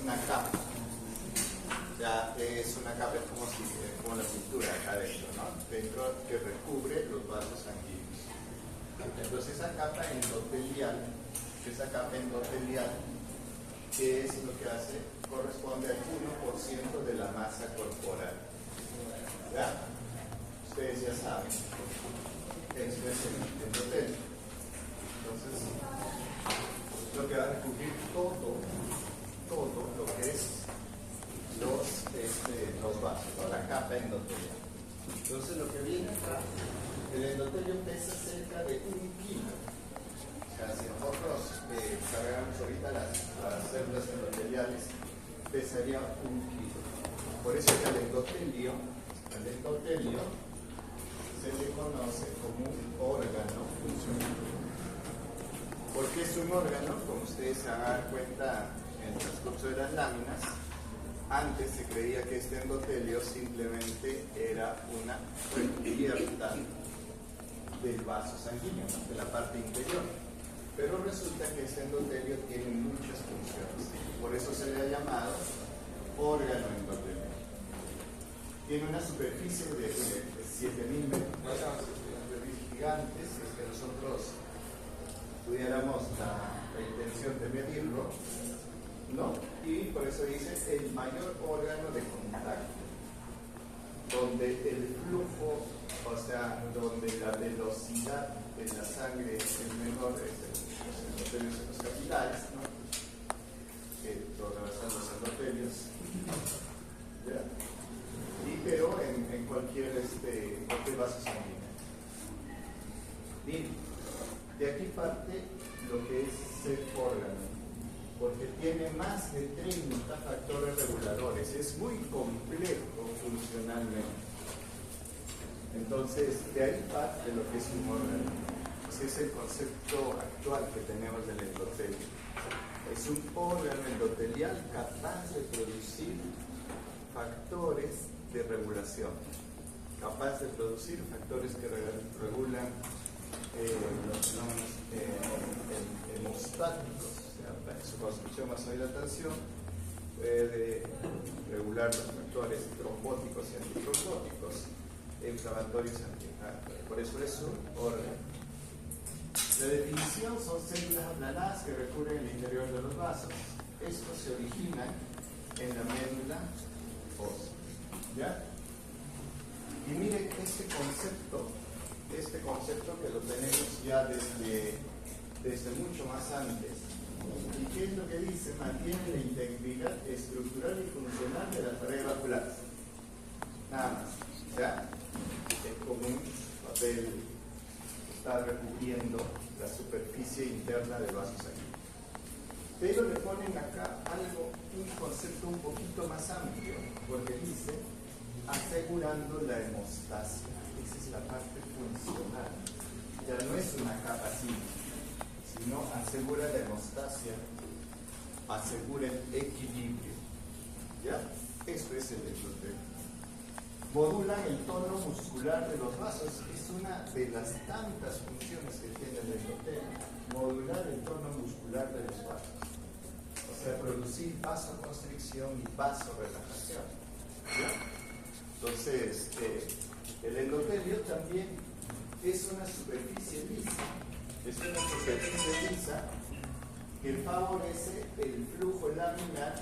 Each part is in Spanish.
una capa. Ya es una capa, es como la pintura acá adentro, ¿no? Dentro que recubre los vasos sanguíneos. Entonces esa capa endotelial, ¿qué es lo que hace? Corresponde al 1% de la masa corporal. ¿Ya? Ustedes ya saben. Eso es el endotelio. Entonces, lo que va a recubrir todo lo que es los vasos, ¿no? La capa endotelial. Entonces, lo que viene acá, el endotelio pesa cerca de 1 kilo. O sea, si nosotros cargamos ahorita las células endoteliales, pesaría 1 kilo. Por eso que al endotelio se le conoce como un órgano funcional. ¿Por qué es un órgano? Como ustedes se van a dar cuenta en el transcurso de las láminas, antes se creía que este endotelio simplemente era una recubierta del vaso sanguíneo, de la parte interior. Pero resulta que este endotelio tiene muchas funciones. Por eso se le ha llamado órgano endotelio. Tiene una superficie de 7.000 metros, gigantes, si es que nosotros tuviéramos la intención de medirlo, ¿no? Y por eso dice el mayor órgano de contacto, donde el flujo, o sea, donde la velocidad de la sangre es menor, los endotelios en los capilares, ¿no? Que rebasan los endotelios, ¿ya? Pero en cualquier vaso sanguíneo. Bien, de aquí parte lo que es ser órgano, porque tiene más de 30 factores reguladores, es muy complejo funcionalmente. Entonces, de ahí parte lo que es un órgano. Ese es el concepto actual que tenemos del endotelio. Es un órgano endotelial capaz de producir factores de regulación, capaz de producir factores que regulan los fenómenos hemostáticos, o sea, su construcción, vasodilatación, puede regular los factores trombóticos y antitrombóticos, inflamatorios y antiinflamatorios. Por eso es un órgano. La definición son células aplanadas que recubren el interior de los vasos. Estos se originan en la médula ósea. ¿Ya? Y miren este concepto que lo tenemos ya desde mucho más antes. ¿Y qué es lo que dice? Mantiene la integridad estructural y funcional de las paredes vasculares. Nada más. ¿Ya? Es como un papel que está recubriendo la superficie interna del vaso sanguíneo. Pero le ponen acá un concepto un poquito más amplio, porque dice asegurando la hemostasia. Esa es la parte funcional. Ya no es una capa simple, sino asegura la hemostasia, asegura el equilibrio. ¿Ya? Esto es el endotelio. Modulan el tono muscular de los vasos. Es una de las tantas funciones que tiene el endotelio. Modular el tono muscular de los vasos. O sea, producir vasoconstricción y vasorelajación. ¿Ya? Entonces, el endotelio también es una superficie lisa. Es una superficie lisa que favorece el flujo laminar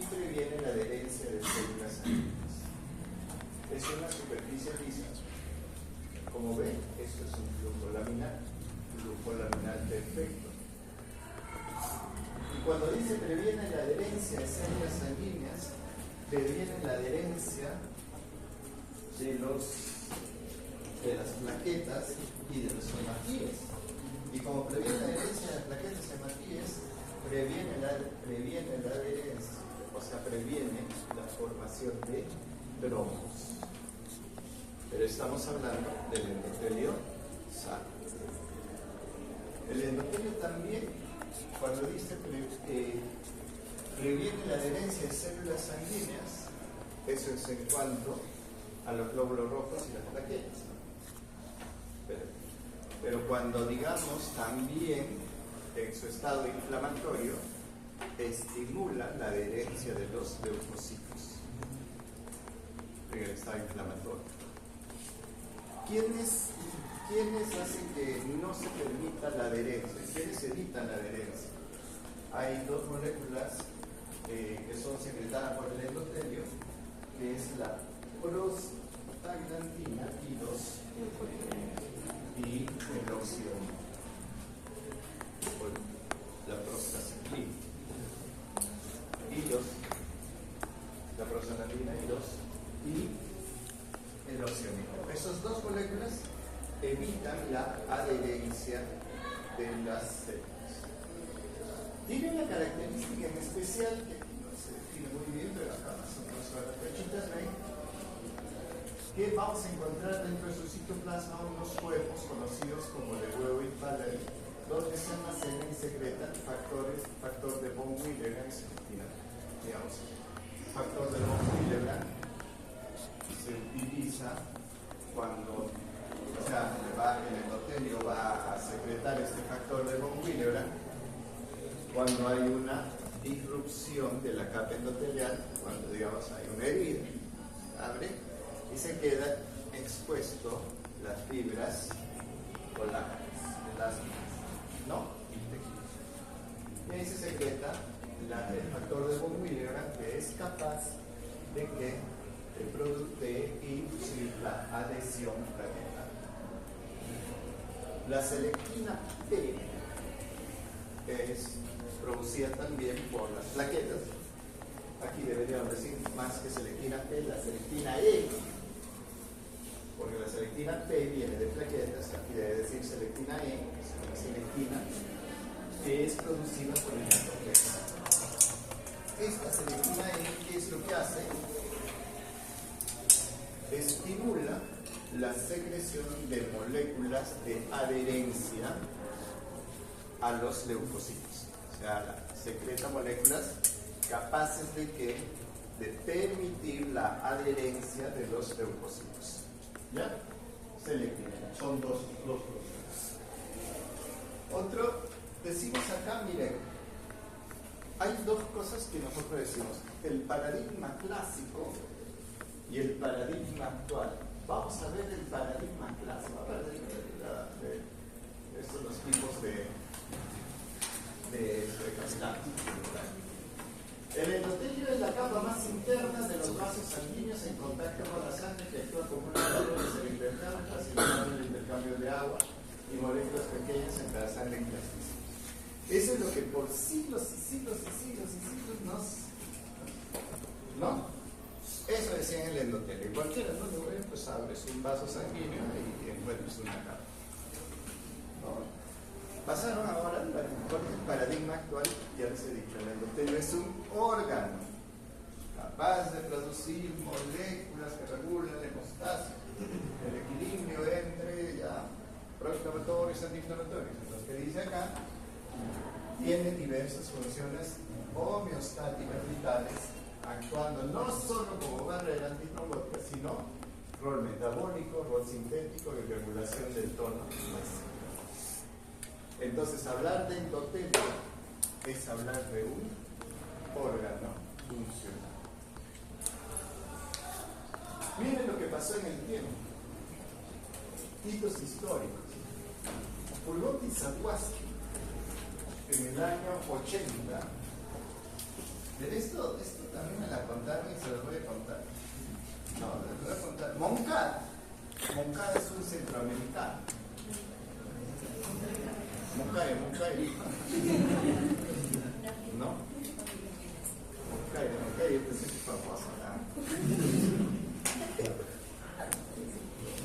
y previene la adherencia de células sanguíneas. Es una superficie lisa. Como ven, esto es un flujo laminar perfecto. Y cuando dice previene la adherencia de células sanguíneas, previene la adherencia de las plaquetas y de los hematíes. Y como previene la adherencia de las plaquetas y hematíes, previene la adherencia, o sea, previene la formación de trombos. Pero estamos hablando del endotelio sano. El endotelio también, cuando dice previene la adherencia de células sanguíneas, eso es en cuanto a los glóbulos rojos y las plaquetas. Pero cuando digamos también en su estado inflamatorio, estimulan la adherencia de los leucocitos en el estado inflamatorio. ¿Quiénes hacen que no se permita la adherencia? ¿Quiénes evitan la adherencia? Hay dos moléculas que son secretadas por el endotelio, que es la prostaglandina y el oxidona, la prostaciclina, la prostaglandina y el oxidona. Esas dos moléculas evitan la adherencia de las células. Tiene una característica en especial que no se define muy bien, pero acá más o menos con las flechitas ven que vamos a encontrar dentro de su citoplasma unos cuerpos conocidos como de huevo y Falaby, donde se almacenan y secretan factor de von Willebrand, digamos, factor de von Willebrand se utiliza cuando, o sea, el endotelio va a secretar este factor de von Willebrand cuando hay una disrupción de la capa endotelial, cuando digamos hay una herida, abre y se queda expuesto las fibras colágenas, elásticas, ¿no? Y ahí se secreta el factor de von Willebrand, que es capaz de inducir la adhesión plaquetal. La selectina P es producida también por las plaquetas. Aquí deberíamos decir más que selectina P, la selectina E, porque la selectina P viene de plaquetas. Aquí debe decir selectina E, que es una selectina que es producida por el endotelio. Esta selectina E, ¿qué es lo que hace? Estimula la secreción de moléculas de adherencia a los leucocitos. O sea, secreta moléculas capaces de permitir la adherencia de los leucocitos. ¿Ya? Selectina. Son dos procesos. Otro, decimos acá, miren, hay dos cosas que nosotros decimos. El paradigma clásico y el paradigma actual. Vamos a ver el paradigma clásico. A ver, estos son los tipos de cascada. El endotelio es la capa más interna de los vasos sanguíneos en contacto con la sangre, que actúa como una válvula de intercambio, facilitando el intercambio de agua y moléculas pequeñas entre la sangre y las tissues. Eso es lo que por siglos y siglos y siglos y siglos ¿no? Eso decía en el endotelio. Cualquiera, ¿no? Pues abres un vaso sanguíneo y encuentras una capa. ¿No? Pasaron ahora, con el paradigma actual, ya les he dicho, el endotelio es un órgano capaz de producir moléculas que regulan la hemostasia, el equilibrio entre proinflamatorios y antiinflamatorios. Entonces, ¿qué dice acá? Tiene diversas funciones homeostáticas vitales, actuando no solo como barrera antitrombótica, sino rol metabólico, rol sintético y regulación del tono. Entonces, hablar de endotelio es hablar de un órgano funcional. Miren lo que pasó en el tiempo. Hitos históricos. Pulgón y Sawatsky, en el año 80, pero esto también me la contaron y se los voy a contar. No, les voy a contar. Moncada es un centroamericano. Moncayo. ¿No? Moncayo, yo pensé que famoso, ¿no?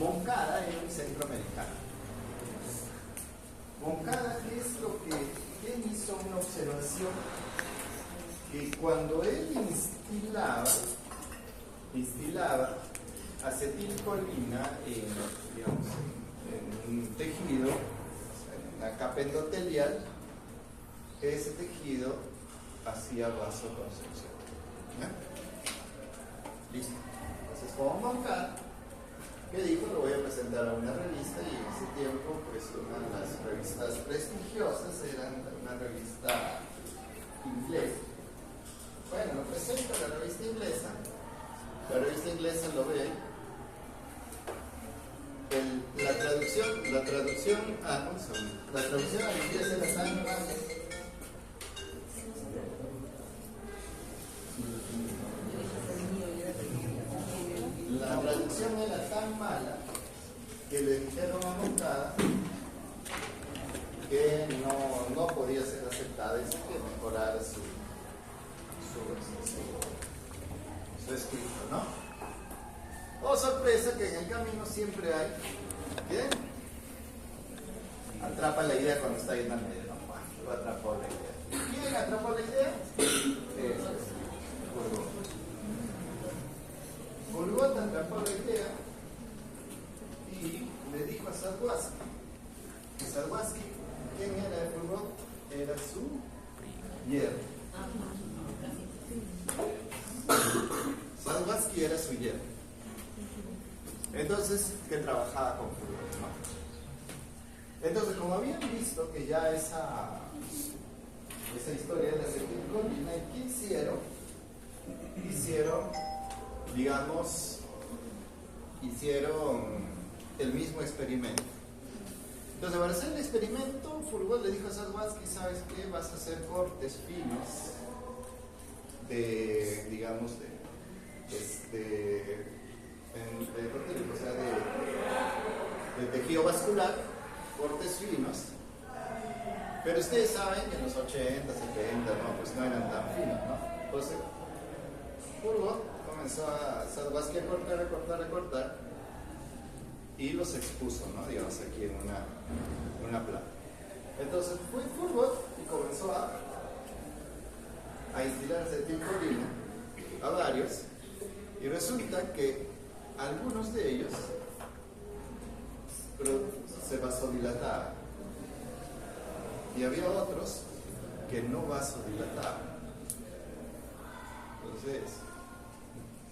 Moncada era un centroamericano. Moncada, ¿qué es lo que él hizo? Una observación que cuando él instilaba acetilcolina en un tejido, la capa endotelial, ese tejido hacía vasoconstricción. Listo. Entonces, como Moncada, ¿qué dijo? Lo voy a presentar a una revista, y en ese tiempo, pues, una de las revistas prestigiosas era una revista inglés. Bueno, lo presenta la revista inglesa. La revista inglesa lo ve. La traducción al inglés era tan mala. La traducción era tan mala que le dijeron a Moncada que no podía ser aceptada y que mejorara su escrito, ¿no? Oh, sorpresa que en el camino siempre hay ¿qué? Atrapa la idea cuando está yendo al medio, ¿no? Lo atrapó la idea. ¿Quién atrapó la idea? Furgot. Furgot atrapó la idea y le dijo a Sadwaski. Sadwaski, ¿quién era Furgot? Era su yerno. Sadwaski era su yerno. Entonces, que trabajaba con Furgot, ¿no? Entonces, como habían visto que ya esa historia de la acetilcolina, ¿qué hicieron? Hicieron el mismo experimento. Entonces, para hacer el experimento, Furgot le dijo a Sadwaski, ¿sabes qué? Vas a hacer cortes finos de tejido vascular, cortes finos, pero ustedes saben que en los 80, 70, ¿no? Pues no eran tan finos, ¿no? Entonces, Furgot comenzó a Sadwaski a cortar, y los expuso, ¿no? Digamos, aquí en una placa. Entonces, fue Furgot y comenzó a instilar acetilcolina a varios, y resulta que algunos de ellos se vasodilataban y había otros que no vasodilataban. Entonces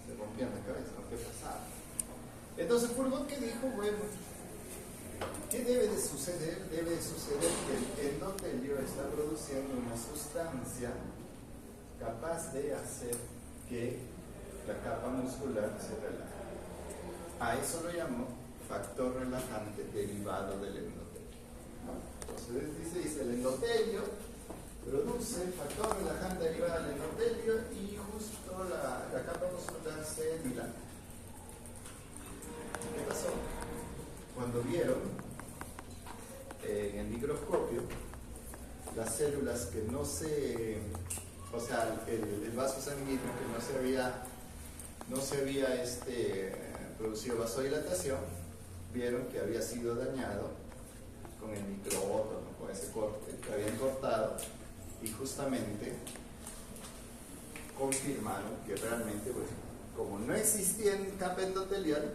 se rompían la cabeza, ¿no? ¿Qué pasaba? Entonces Furgot, ¿qué dijo? Bueno, ¿qué debe de suceder? Debe de suceder que el endotelio está produciendo una sustancia capaz de hacer que la capa muscular se relaje. A eso lo llamó factor relajante derivado del endotelio. Entonces dice el endotelio produce factor relajante derivado del endotelio y justo la capa muscular se dilata. ¿Qué pasó? Cuando vieron en el microscopio las células que no se, o sea, el vaso sanguíneo que no se había producido vasodilatación, vieron que había sido dañado con el microótono, con ese corte que habían cortado, y justamente confirmaron que realmente, pues, como no existía en capa endotelial,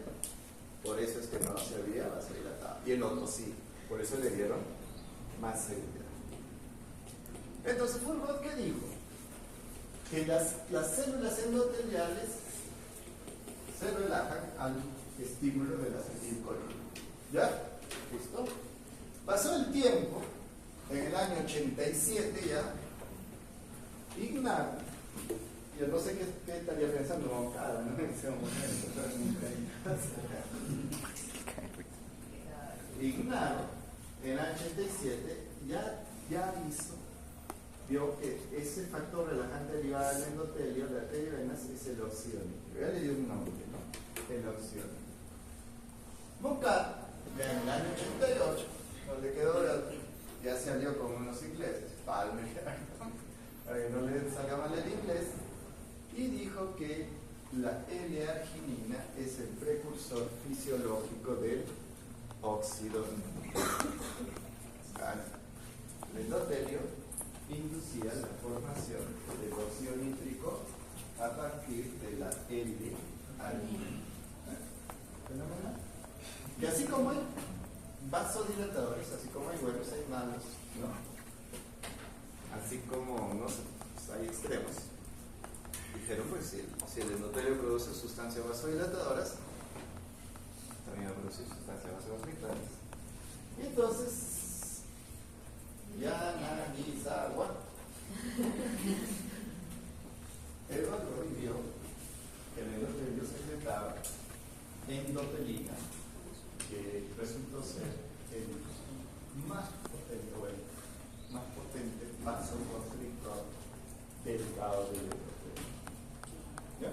por eso es que no se había vasodilatado, y el otro sí, por eso le dieron más seguridad. Entonces Furgot, ¿qué dijo? Que las células endoteliales se relajan al estímulo de la acetilcolina. ¿Ya? ¿Listo? Pasó el tiempo, en el año 87 ya, Ignacio, yo no sé qué estaría pensando Moncada, ¿no? En ese momento. Ignacio, en el año 87, ya vio que ese factor relajante derivado del endotelio, de arteriovenas, es el óxido nítrico. Ya le dio un nombre, ¿no? El óxido nítrico. Moncada, ya en el año 88, donde quedó, ya se alió con unos ingleses, Palmer, para que no le salga mal el inglés, y dijo que la L-arginina es el precursor fisiológico del óxido nítrico. El endotelio inducía la formación del óxido nítrico a partir de la L-arginina. ¿Fenomenal? Y así como hay vasodilatadores, así como hay buenos, hay malos, ¿no? Así como, no sé, hay extremos. Dijeron, pues, si el endotelio produce sustancias vasodilatadoras, también va a producir sustancias vasodilatatoras. Y entonces, ya analizaban Edward Roy vio que el endotelio secretaba endotelina, que resultó ser el más potente vasoconstrictor delicado del endotelio. ¿Ya?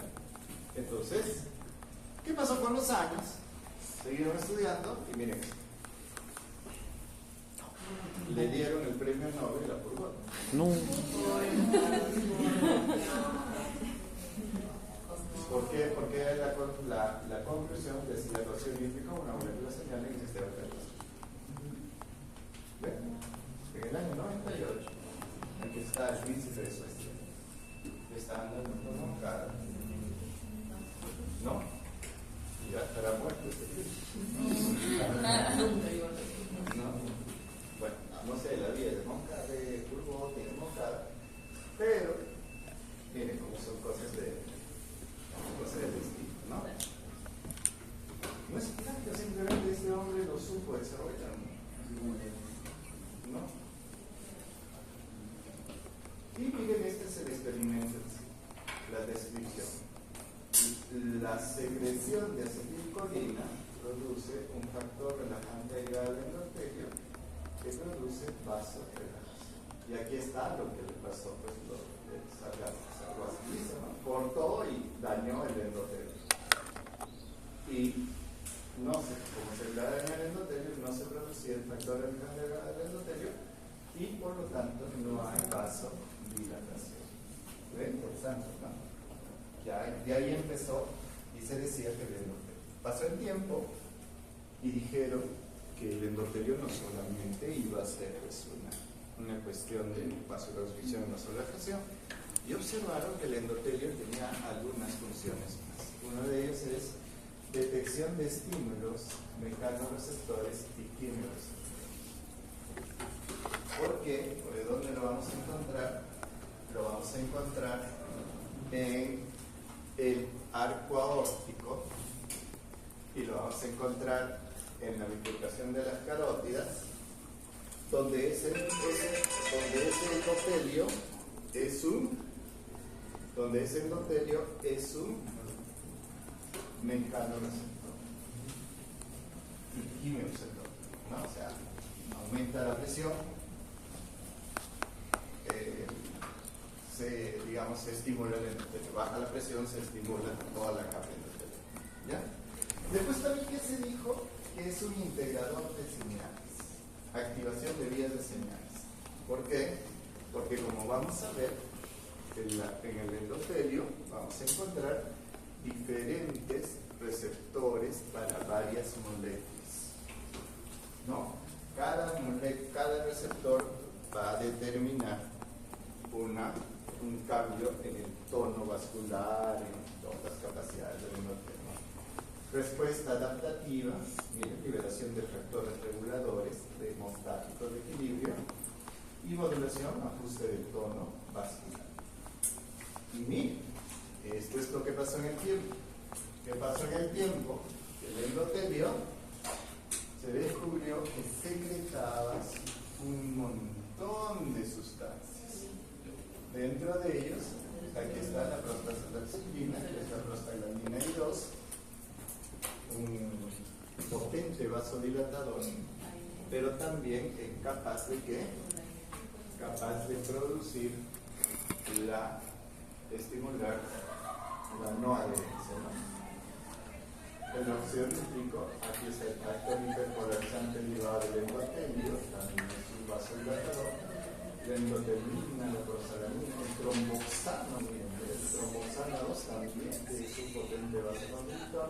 Entonces, ¿qué pasó con los años? Siguieron estudiando y miren, le dieron el premio Nobel a Purgot. No. ¿Por qué? Porque la conclusión decía lo científico, una molécula señala en el sistema nervioso. ¿Ven? En el año 98, aquí está el príncipe de Suecia. Le está dando una moncada. ¿No? Y ya estará muerto este príncipe. ¿No? Bueno, no sé, la vida de Moncada, de Purgot, de Moncada, pero miren cómo son cosas del destino, ¿no? No es práctico, simplemente este hombre lo supo desarrollar, ¿no? Y miren, este es el experimento, la descripción. La secreción de acetilcolina produce un factor relajante agregado al endotelio que produce vasorelajación. Y aquí está lo que le pasó, pues lo de salvó a sí mismo, ¿no? Cortó y dañó el endotelio. Y no se, como se le dañó el endotelio, no se producía el factor relajante agregado al endotelio y por lo tanto no hay vasodilatación. ¿Ven? Interesante, ¿no? Ya de ahí empezó y se decía que el endotelio. Pasó el tiempo y dijeron que el endotelio no solamente iba a ser pues, una cuestión de vasoconstricción y vasodilatación, y observaron que el endotelio tenía algunas funciones más. Una de ellas es detección de estímulos, mecanorreceptores y quimioreceptores. ¿Por qué? ¿De dónde lo vamos a encontrar? Lo vamos a encontrar en el arco aórtico y lo vamos a encontrar en la bifurcación de las carótidas, donde ese endotelio es un mecanorreceptor y quimioreceptor, ¿no? O sea, aumenta la presión, se estimula el endotelio, baja la presión, se estimula toda la capa endotelio, ¿ya? Después también que se dijo que es un integrador de señales, activación de vías de señales. ¿Por qué? Porque como vamos a ver, en el endotelio vamos a encontrar diferentes receptores para varias moléculas, ¿no? Cada receptor va a determinar un cambio en el tono vascular, en todas las capacidades del endotelio. Respuesta adaptativa, miren, liberación de factores reguladores hemostáticos de equilibrio y modulación, ajuste del tono vascular. Y miren, esto es lo que pasó en el tiempo. ¿Qué pasó en el tiempo? El endotelio se descubrió que secretaba un montón de sustancias. Dentro de ellos, aquí está la prostaglandina, que es la prostaglandina I2, un potente vasodilatador, pero también es capaz de producir estimular la no adherencia, ¿no? El óxido nítrico, aquí está el factor hiperpolarizante derivado del endotelio, también es un vasodilatador. La endotelina, la prostaglandina, el tromboxano, miren, el tromboxano 2 también es un potente vasoconstrictor.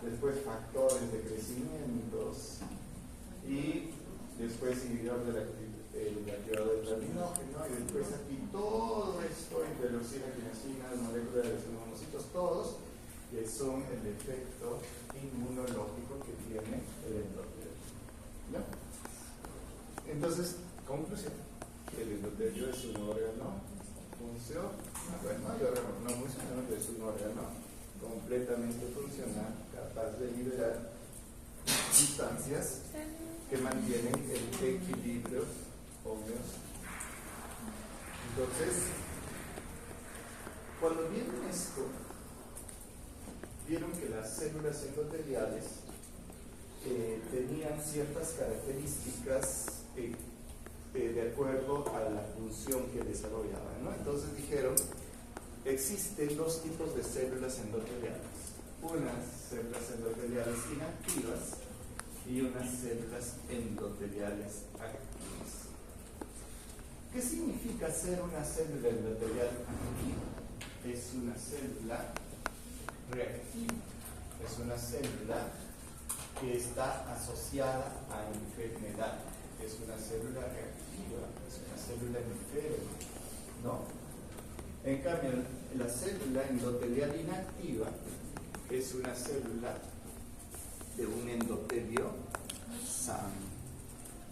Después factores de crecimientos y después inhibidor del activador del terminógeno, y después aquí todo esto, interleucina, quinasina, moléculas de los monocitos, todos que son el efecto inmunológico que tiene el endotelio, ¿no? Entonces, conclusión, el endotelio es un órgano funcional, es un órgano completamente funcional, capaz de liberar sustancias que mantienen el equilibrio homeostático. Entonces, cuando vieron esto, vieron que las células endoteliales tenían ciertas características de acuerdo a la función que desarrollaban, ¿no? Entonces dijeron, existen dos tipos de células endoteliales, unas células endoteliales inactivas y unas células endoteliales activas. ¿Qué significa ser una célula endotelial activa? Es una célula reactiva, es una célula que está asociada a enfermedad, es una célula reactiva, es una célula enferma, ¿no? En cambio, la célula endotelial inactiva es una célula de un endotelio sano,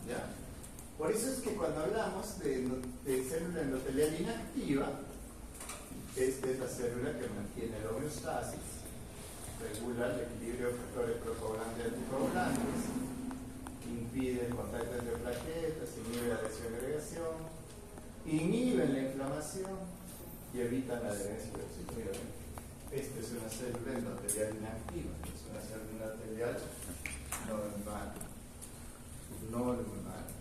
¿ya? Por eso es que cuando hablamos de célula endotelial inactiva, esta es la célula que mantiene la homeostasis, regula el equilibrio de factores procoagulantes y anticoagulantes, impide el contacto entre plaquetas, inhibe la desagregación, inhibe la inflamación y evita la adherencia y la oxidatividad. Esta es una célula endotelial inactiva, es una célula endotelial normal,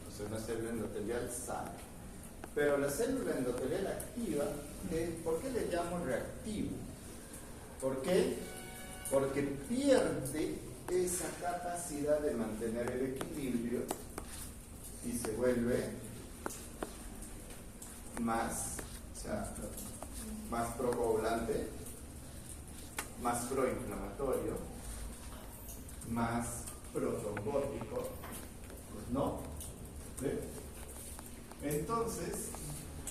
o sea, una célula endotelial sana. Pero la célula endotelial activa, ¿por qué le llamo reactivo? ¿Por qué? Porque pierde esa capacidad de mantener el equilibrio y se vuelve más, o sea, más procoagulante, más proinflamatorio, más protrombótico, pues no. ¿Ve? Entonces,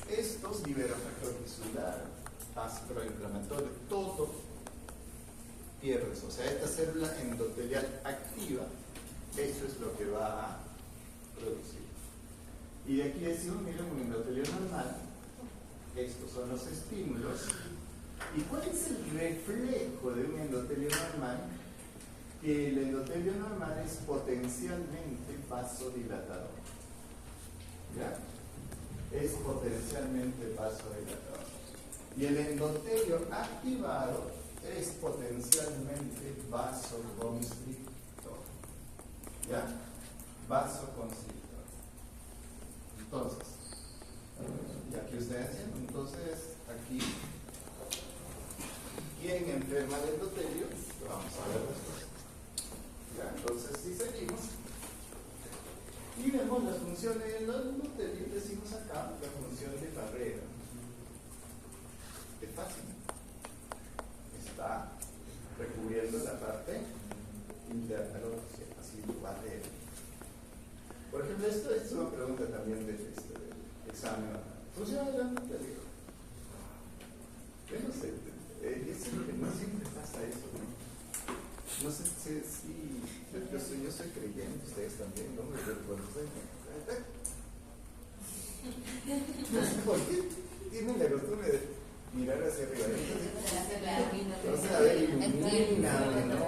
estos liberan factor tisular, más proinflamatorio, todo pierdes. O sea, esta célula endotelial activa, eso es lo que va a producir. Y de aquí decimos, miren, un endotelio normal, estos son los estímulos. ¿Y cuál es el reflejo de un endotelio normal? Que el endotelio normal es potencialmente vasodilatador. ¿Ya? Es potencialmente vasodilatador. Y el endotelio activado es potencialmente vasoconstrictor. ¿Ya? Vasoconstrictor. Entonces, y aquí ustedes dicen, entonces, aquí, ¿quién enferma de endotelio? Vamos a ver después. ¿Ya? Entonces, si seguimos y vemos las funciones del endotelio, decimos acá la función de barrera. Es fácil. Está recubriendo la parte interna, así barrera. Por ejemplo, esto es una pregunta también del examen. ¿Funciona el endotelio? Yo no sé, no siempre pasa eso, ¿no? No sé si yo soy creyente, ustedes también, ¿no? No sé por qué tienen la costumbre de mirar hacia arriba. O sea, a ver, ilumíname, ¿no?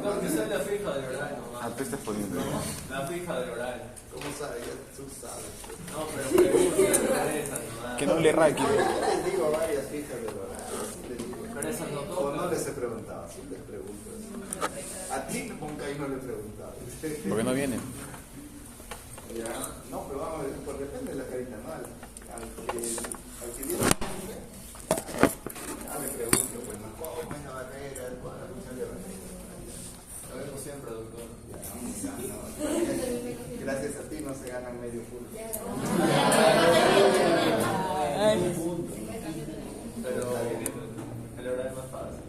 No, esa es la fija del oral nomás. Ah, tú estás poniendo. La fija del oral. ¿Cómo sabes? Ya tú sabes. No, pero pregunta esa nomás. Que no le raque. Yo les digo varias fijas de oral. Pero esas no O tocan. no les he preguntado, sí les pregunto. A ti, nunca ahí no le he preguntado. ¿Por qué no viene? Ya, no, pero vamos a ver, pues depende de la carita, ¿no? Al que viene, me pregunto, pues, ¿no? ¿Cómo es la barrera? ¿Cuál es la función de barrera? Lo vemos siempre, doctor. Ya, no. Gracias a ti no se ganan medio punto. Pero el oral es más fácil.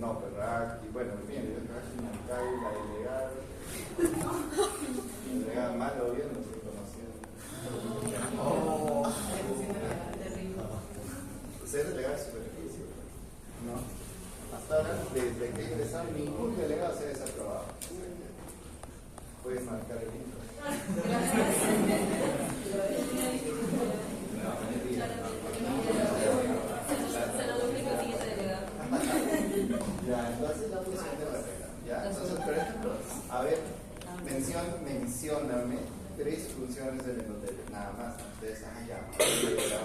No, pero aquí, bueno, bien, el traje mental, la delegada. La delegada mal o bien, no estoy conociendo. Ser delegado es superficie, ¿no? Hasta ahora, desde que he ingresado, ningún delegado se ha desaprobado. Puedes marcar el libro. Ya, entonces la función de barrera. Ya, entonces, por ejemplo, a ver, menciona nada más. Entonces, la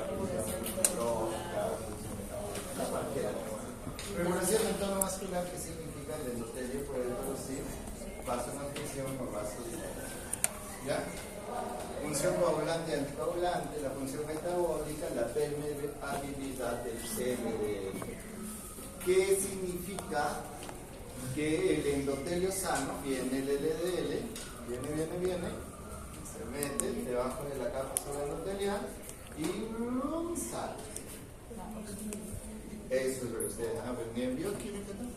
función neurológica, función metabólica, cualquiera. Regulación del tono vascular, que significa el endotelio puede producir vasonutrición o vasodilatación. ¿Ya? Función coagulante y anticoagulante, la función metabólica, la permeabilidad del LDL. ¿Qué significa? Que el endotelio sano, viene el LDL, viene, se mete debajo de la capa subendotelial y sale. Eso es lo que ustedes han aprendido en bioquímica, ¿no?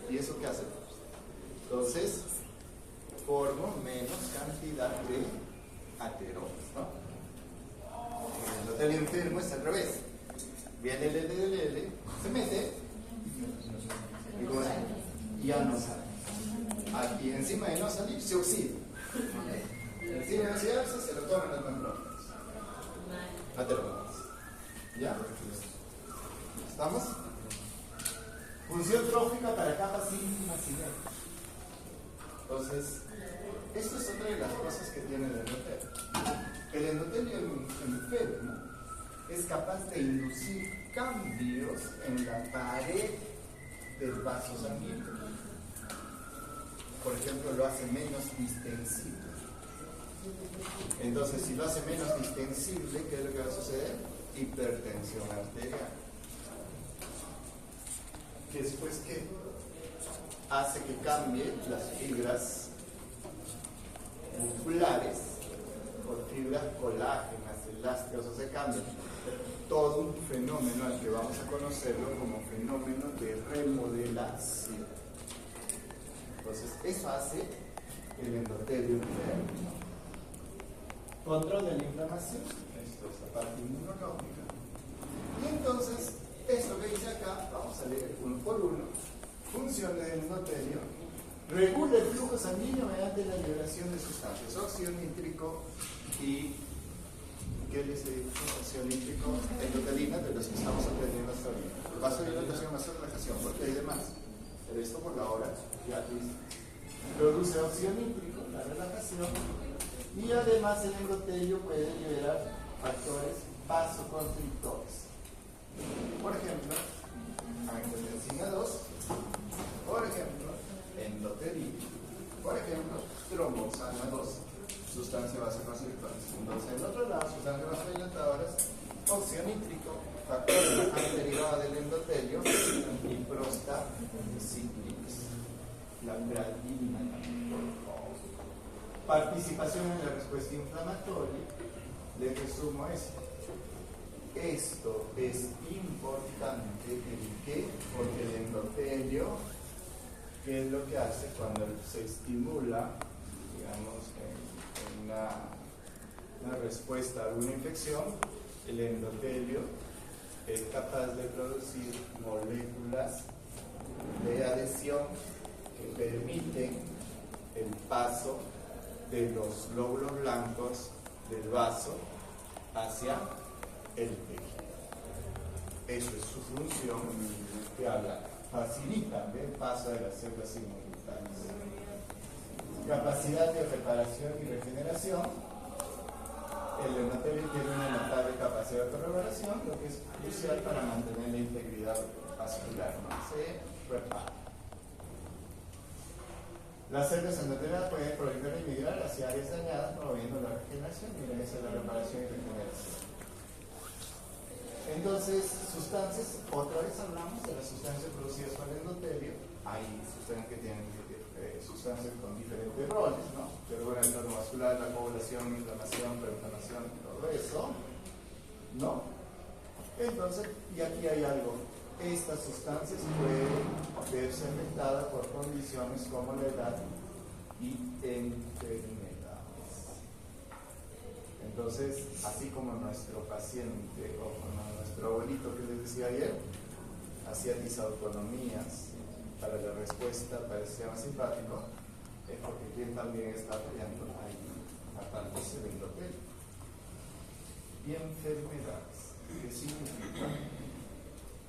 ¿Y eso qué hace? Entonces, formo menos cantidad de ateromas, ¿no? El endotelio enfermo es al revés. Viene el LDL, se mete y ya no sale. Aquí encima de no salir se oxida. Encima de oxidarse se lo toman los membrones. Ateromas. ¿Ya? ¿Estamos? Función trófica para capas íntimas y negras. Entonces, esto es otra de las cosas que tiene el endotelio. El endotelio enfermo es capaz de inducir cambios en la pared del vaso sanguíneo. Por ejemplo, lo hace menos distensible. Entonces, si lo hace menos distensible, ¿qué es lo que va a suceder? Hipertensión arterial. Que después que hace que cambie las fibras musculares por fibras colágenas, elásticas, o sea, cambia todo un fenómeno al que vamos a conocerlo como fenómeno de remodelación. Entonces, eso hace el endotelio enfermo. Control de la inflamación, esto es la parte inmunológica. Y entonces, esto que dice acá, vamos a leer uno por uno. Función del endotelio: regula el flujo sanguíneo mediante la liberación de sustancias, óxido nítrico y ¿qué les digo? Óxido nítrico, endotelina, de los que estamos aprendiendo hasta ahorita. Vasodilatación, vasodilatación, porque hay demás. Pero esto por la hora ya listo. Produce óxido nítrico, la relajación, y además el endotelio puede liberar factores vasoconstrictores. Por ejemplo, angiotensina 2, por ejemplo, endotelina, por ejemplo, trombosana 2, sustancia vasoconstrictora. Entonces, en otro lado, sustancias vasodilatadoras, óxido nítrico, factores derivados del endotelio y prostacíclicos. La gradina. Participación en la respuesta inflamatoria. Les resumo esto. Esto es importante, ¿el qué? Porque el endotelio, ¿qué es lo que hace cuando se estimula, digamos, en una respuesta a una infección? El endotelio es capaz de producir moléculas de adhesión que permiten el paso de los glóbulos blancos del vaso hacia el tejido. Eso es su función, que habla, facilita el paso de las células inmunitarias. Capacidad de reparación y regeneración. El endotelio tiene una notable capacidad de autorregulación, lo que es crucial para mantener la integridad vascular, ¿no? Se repara. Las células endoteliales pueden proliferar y migrar hacia áreas dañadas, promoviendo la regeneración. Miren, esa es la reparación y regeneración. Entonces, sustancias, otra vez hablamos de las sustancias producidas por el endotelio. Hay sustancias que tienen sustancias con diferentes roles, ¿no? Pero bueno, el entorno vascular, la coagulación, inflamación, preinflamación, todo eso, ¿no? Entonces, y aquí hay algo. Estas sustancias pueden verse afectadas por condiciones como la edad y enfermedades. Entonces, así como nuestro paciente o como nuestro abuelito que les decía ayer, hacía disautonomías para la respuesta para el sistema simpático, es porque quien también está apoyando ahí matándose del endotelio. Y enfermedades, ¿qué significa?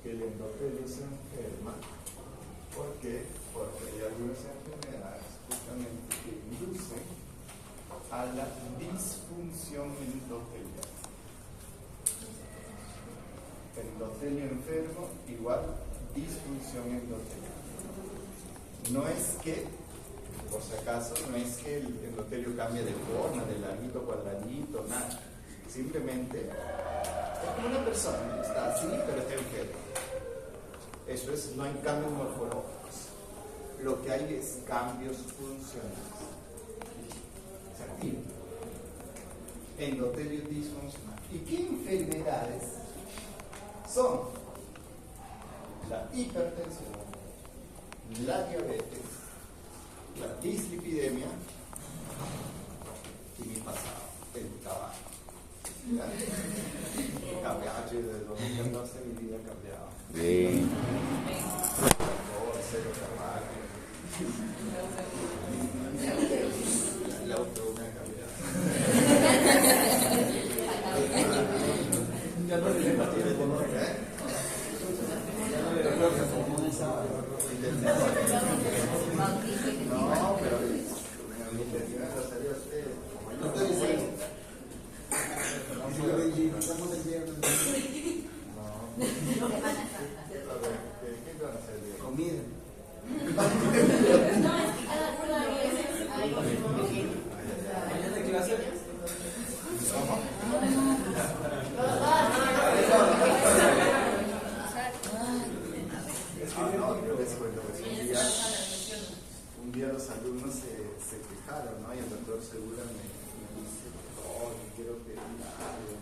Que el endotelio se enferma. ¿Por qué? Porque hay algunas enfermedades justamente que inducen a la disfunción endotelial. Endotelio enfermo igual disfunción endotelial. No es que, por si acaso, no es que el endotelio cambie de forma, de larguito, cuadradito, nada. Simplemente es como una persona, está así, pero está enfermo. Eso es, no hay cambios morfológicos. Lo que hay es cambios funcionales. Se activa. Endotelio disfuncional. ¿Y qué enfermedades son? La hipertensión, la diabetes, la dislipidemia y mi pasado, el tabaco. Cambiado, desde 2014 mi vida ha cambiado. Bien. Cero tabaco. El auto me ha cambiado. Ya no le dejo tiempo, ¿no? Ya no le dejo como esa. No, pero mi intención es hacer a ustedes. No estoy diciendo. Estamos el viernes. No. ¿Qué van a hacer el día? Comida. ¿Mañana hay clase? No, yo les cuento que un día los alumnos se quejaron, ¿no? Y el doctor Segura me dice, oh, quiero pedir algo.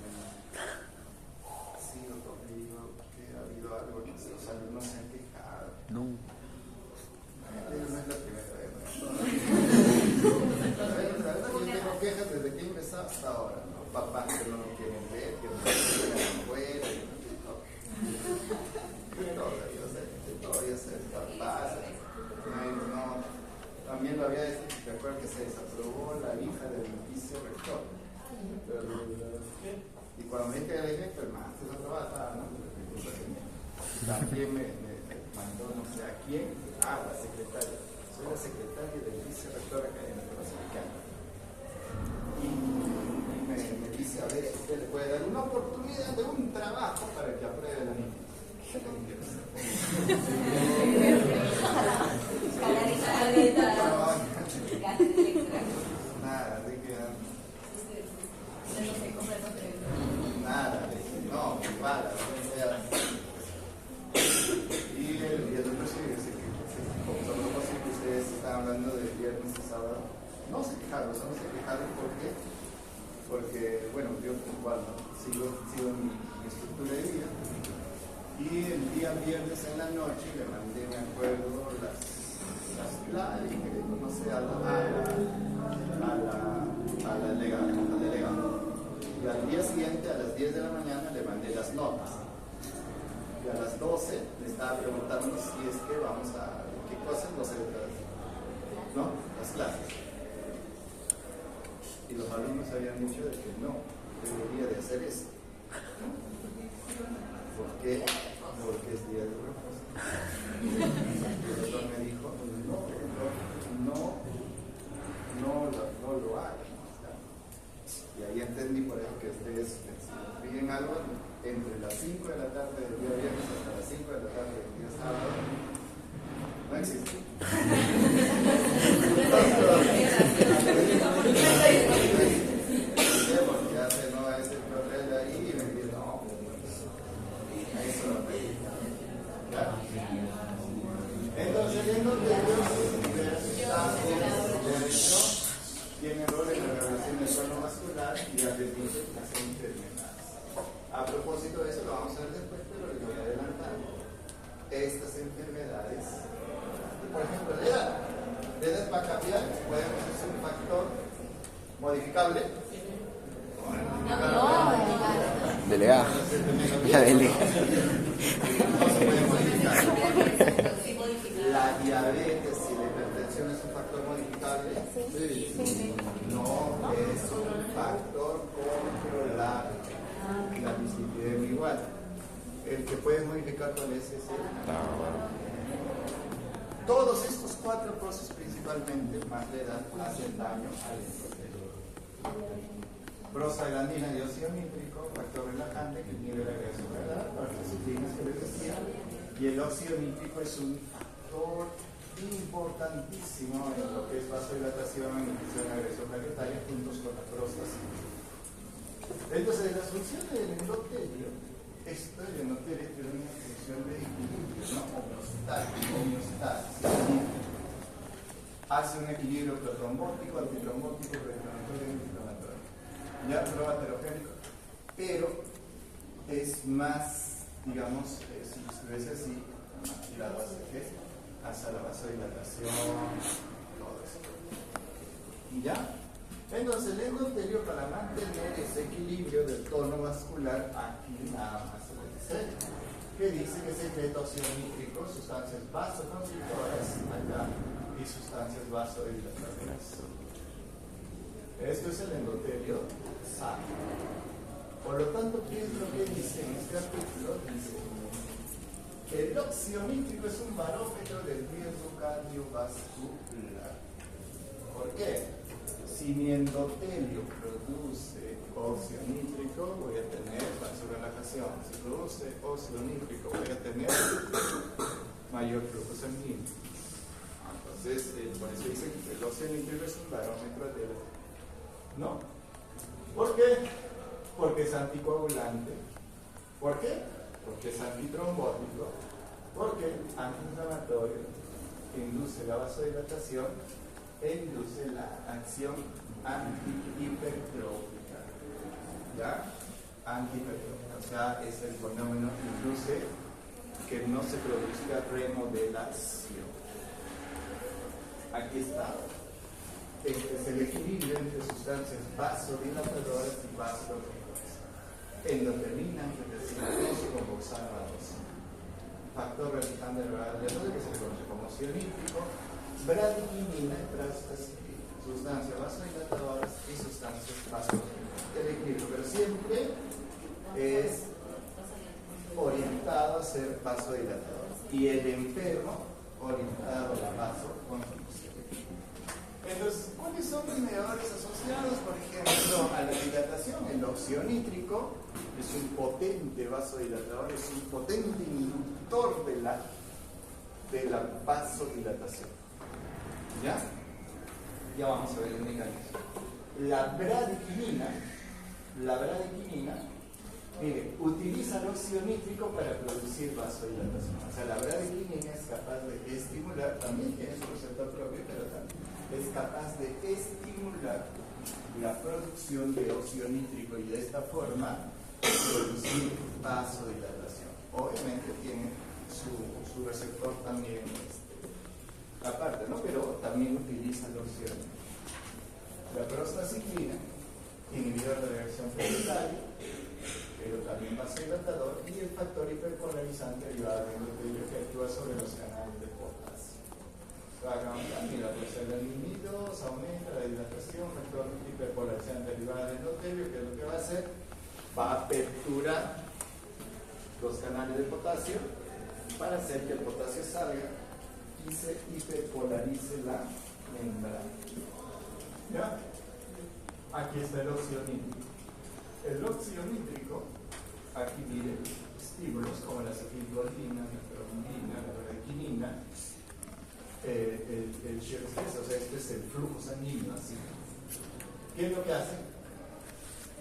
Sí, doctor, me dijo que ha habido algo, que los alumnos se han quejado. No. No es la primera vez, ¿no? La verdad, yo tengo quejas desde que he empezado hasta ahora, ¿no? Papás que no me quieren ver, que no me quieren afuera, todavía se papás, no, también lo había dicho, te acuerdas que se desaprobó la hija del vicerrector. Y cuando me dije que la hija, pues más, se lo trabajaba, ¿no? También me mandó, no sé a quién, la secretaria. Soy la secretaria del vicerrector académico latinoamericano. Y me dice, a ver, usted le puede dar una oportunidad de un trabajo para que apruebe la niña. Nada, de que nada, no, para, y el doctor se como propósito que ustedes están hablando de viernes y sábado, no se quejaron, solo se quejaron porque bueno, yo igual, ¿no? sigo mi estructura de vida. Y el día viernes en la noche le mandé, me acuerdo, las claves, no sé, al delegado. Y al día siguiente, a las 10 de la mañana, le mandé las notas. Y a las 12 le estaba preguntando si es que vamos a, ¿qué cosas? No sé, ¿no? Las clases. Y los alumnos habían dicho de que no, debería de hacer eso. ¿Por qué? Porque es día de reposo. Y el doctor me dijo, no lo hagan. Y ahí entendí por eso que ustedes piden algo entre las 5 de la tarde del día viernes hasta las 5 de la tarde del día sábado. No existe. Porque ya se no es el papel de ahí y me dice, no, eso no me gusta. Entonces, viendo que tiene rol en la regulación del suelo vascular y ya les dice las enfermedades. A propósito de eso, lo vamos a ver después, pero les voy a adelantar. Estas enfermedades, por ejemplo, la edad va a cambiar, podemos ser un factor modificable. Delegada. La delegada. No se puede modificar. La diabetes y la hipertensión es un factor modificable. No es un factor controlable. La dislipidemia igual. El que puedes modificar con ese es el. Todos estos 4 cosas principalmente, más la edad, hacen daño al endotelio. prostaglandina y óxido nítrico, factor relajante que inhibe la agregación renal, ciclinas que les decía, y el óxido nítrico es un factor importantísimo en lo que es vasodilatación, inhibición de la agresión plaquetaria, juntos con la prostaglandina. Entonces, las funciones del endotelio, el endotelio tiene una función de equilibrio, ¿no? Homeostasis. Hace un equilibrio protrombótico, antitrombótico, proinflamatorio y antiinflamatorio. Ya prueba heterogénico, pero es más, digamos, si estuviese así, tirado hacia qué, hacia la vasodilatación, todo eso. ¿Y ya? Entonces el endotelio, para mantener ese equilibrio del tono vascular, aquí nada más se le dice que dice que secreta óxido nítrico, sustancias vasoconstrictoras acá y sustancias vasodilatadoras. Esto es el endotelio sano. Por lo tanto, ¿qué es lo que dice en este artículo? Dice que el óxido nítrico es un barómetro del riesgo cardiovascular. ¿Por qué? Si mi endotelio produce óxido nítrico, voy a tener vasorelajación. Si produce óxido nítrico, voy a tener mayor flujo sanguíneo. Entonces, por eso dicen que el óxido nítrico es un barómetro del... ¿No? ¿Por qué? Porque es anticoagulante. ¿Por qué? Porque es antitrombótico. Porque es antiinflamatorio, induce la vasodilatación e induce la acción antihipertrófica. ¿Ya? Antihipertrófica. O sea, es el fenómeno que induce que no se produzca remodelación. Aquí está. Este es el equilibrio entre sustancias vasodilatadoras y vasoconstrictoras. Endotelina, angiotensina 2, convoxana 2. Factor relajante de que se le conoce como óxido nítrico, bradiquinina y prostaglandina, sustancias vasodilatadoras y sustancias vasoconstrictoras. El equilibrio, pero siempre es orientado a ser vasodilatador y el enfermo orientado a la vasoconstricción. Entonces, ¿cuáles son los mediadores asociados? Por ejemplo, a la dilatación, el óxido nítrico es un potente vasodilatador, es un potente inductor de la vasodilatación. ¿Ya? Ya vamos a ver el mecanismo. La bradiquinina, mire, utiliza el óxido nítrico para producir vasodilatación. O sea, la bradiquinina es capaz de estimular, también tiene su receptor propio, pero también es capaz de estimular la producción de óxido nítrico y de esta forma producir vasodilatación. Obviamente tiene su receptor también aparte, ¿no? Pero también utiliza el óxido nítrico. La prostaciclina, inhibidor de la reacción plaquetaria, pero también vasodilatador, y el factor hiperpolarizante derivado del endotelio que actúa sobre los canales de potasio. También la prostaglandina 2 aumenta la dilatación, factor hiperpolarizante derivado del endotelio, que es lo que va a hacer, va a aperturar los canales de potasio para hacer que el potasio salga y se hiperpolarice la membrana. ¿Ya? Aquí está el óxido nítrico. El óxido nítrico, aquí mire, estímulos como la acetilcolina, la trombina, la bradiquinina, el shear stress, o sea, este es el flujo sanguíneo, así. ¿Qué es lo que hace?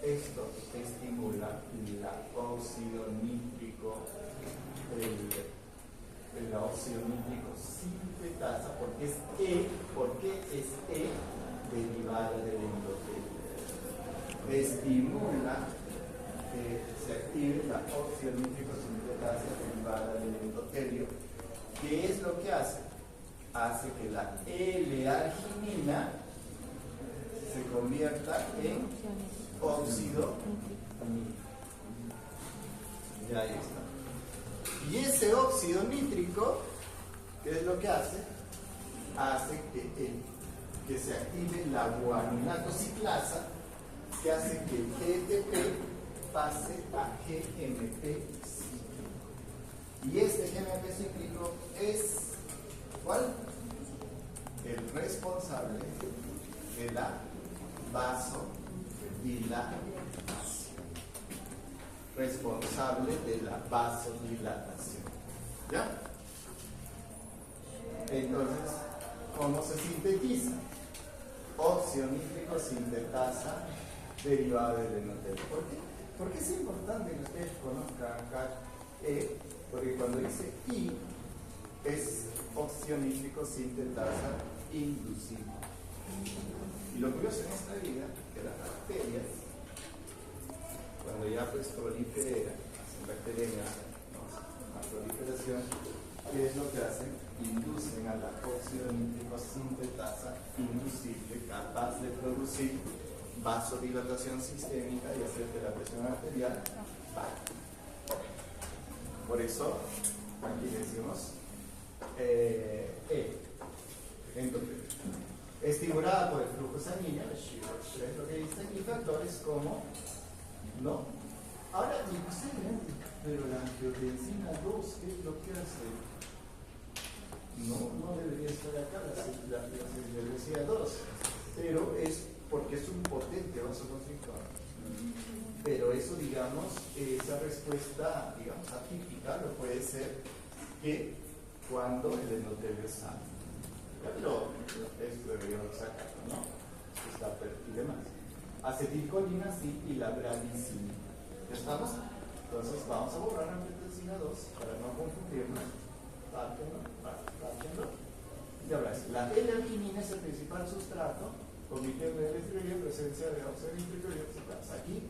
Esto estimula el óxido nítrico, el óxido nítrico sintetasa, porque es E derivada del endotelio. Estimula que se active la óxido nítrico sintetasa derivada del endotelio. ¿Qué es lo que hace? Hace que la L-arginina se convierta en óxido nítrico. Ya ahí está. Y ese óxido nítrico, ¿qué es lo que hace? Hace que se active la guaninato ciclasa, que hace que el GTP pase a GMP cíclico. Y este GMP cíclico es, ¿cuál? El responsable de la vasodilatación. dilatación, responsable de la vasodilatación. ¿Ya? Entonces, ¿cómo se sintetiza? Óxido nítrico sintetasa derivada del endotelio. ¿Por qué? Porque es importante que ustedes conozcan acá, porque cuando dice I, es óxido nítrico sintetasa inducible. Y lo curioso en esta vida, que las bacterias, cuando ya pues proliferan, hacen bacterias, ¿no? La proliferación, ¿qué es lo que hacen? Inducen a la óxido nítrico sintetasa inducible, capaz de producir vasodilatación sistémica y hacer que la presión arterial baje. Por eso, aquí decimos entonces, estimulada por el flujo sanguíneo, es lo que dicen, y factores como, ¿no? Ahora, pero la angiotensina 2, ¿qué es lo que hace? No debería estar acá la angiotensina 2, pero es porque es un potente vasoconstrictor. Pero eso, digamos, esa respuesta, digamos, atípica lo puede ser que cuando el endotelio es sano. Pero esto deberíamos sacarlo, ¿no? Está y demás. Acetilcolina sí y la bradicina. ¿Ya estamos? Entonces vamos a borrar la angiotensina 2 para no confundirnos. Tápenlo. Ya verás, la L-arginina es el principal sustrato, convirtiendo en electrolio presencia de óxido nítrico y oxidasa. Aquí,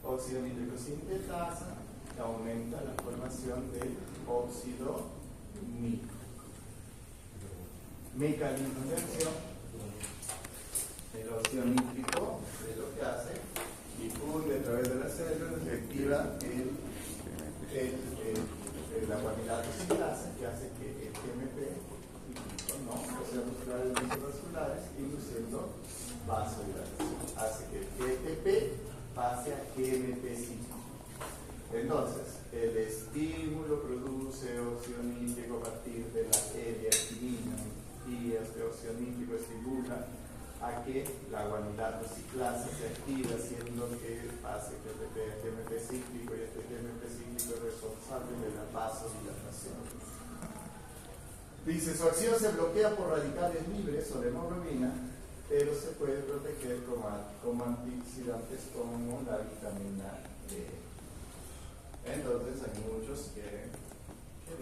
óxido nítrico sintetasa aumenta la formación del óxido nítrico. Mecanismo de acción. El óxido nítrico es lo que hace, difunde a través de las células y activa la guanilato sintetasa, que hace que el GMP, ¿no? Óxidos musculares vasculares, induciendo vasodilatación. Hace que el GTP pase a GMP5. Entonces, el estímulo produce óxido nítrico a partir de la L-arginina y este óxido nítrico estimula a que la guanilato ciclasa se active, haciendo que pase GMP cíclico, y este GMP cíclico es responsable de la vasodilatación. Dice, su acción se bloquea por radicales libres o la hemoglobina, pero se puede proteger como antioxidantes como la vitamina D. Entonces hay muchos que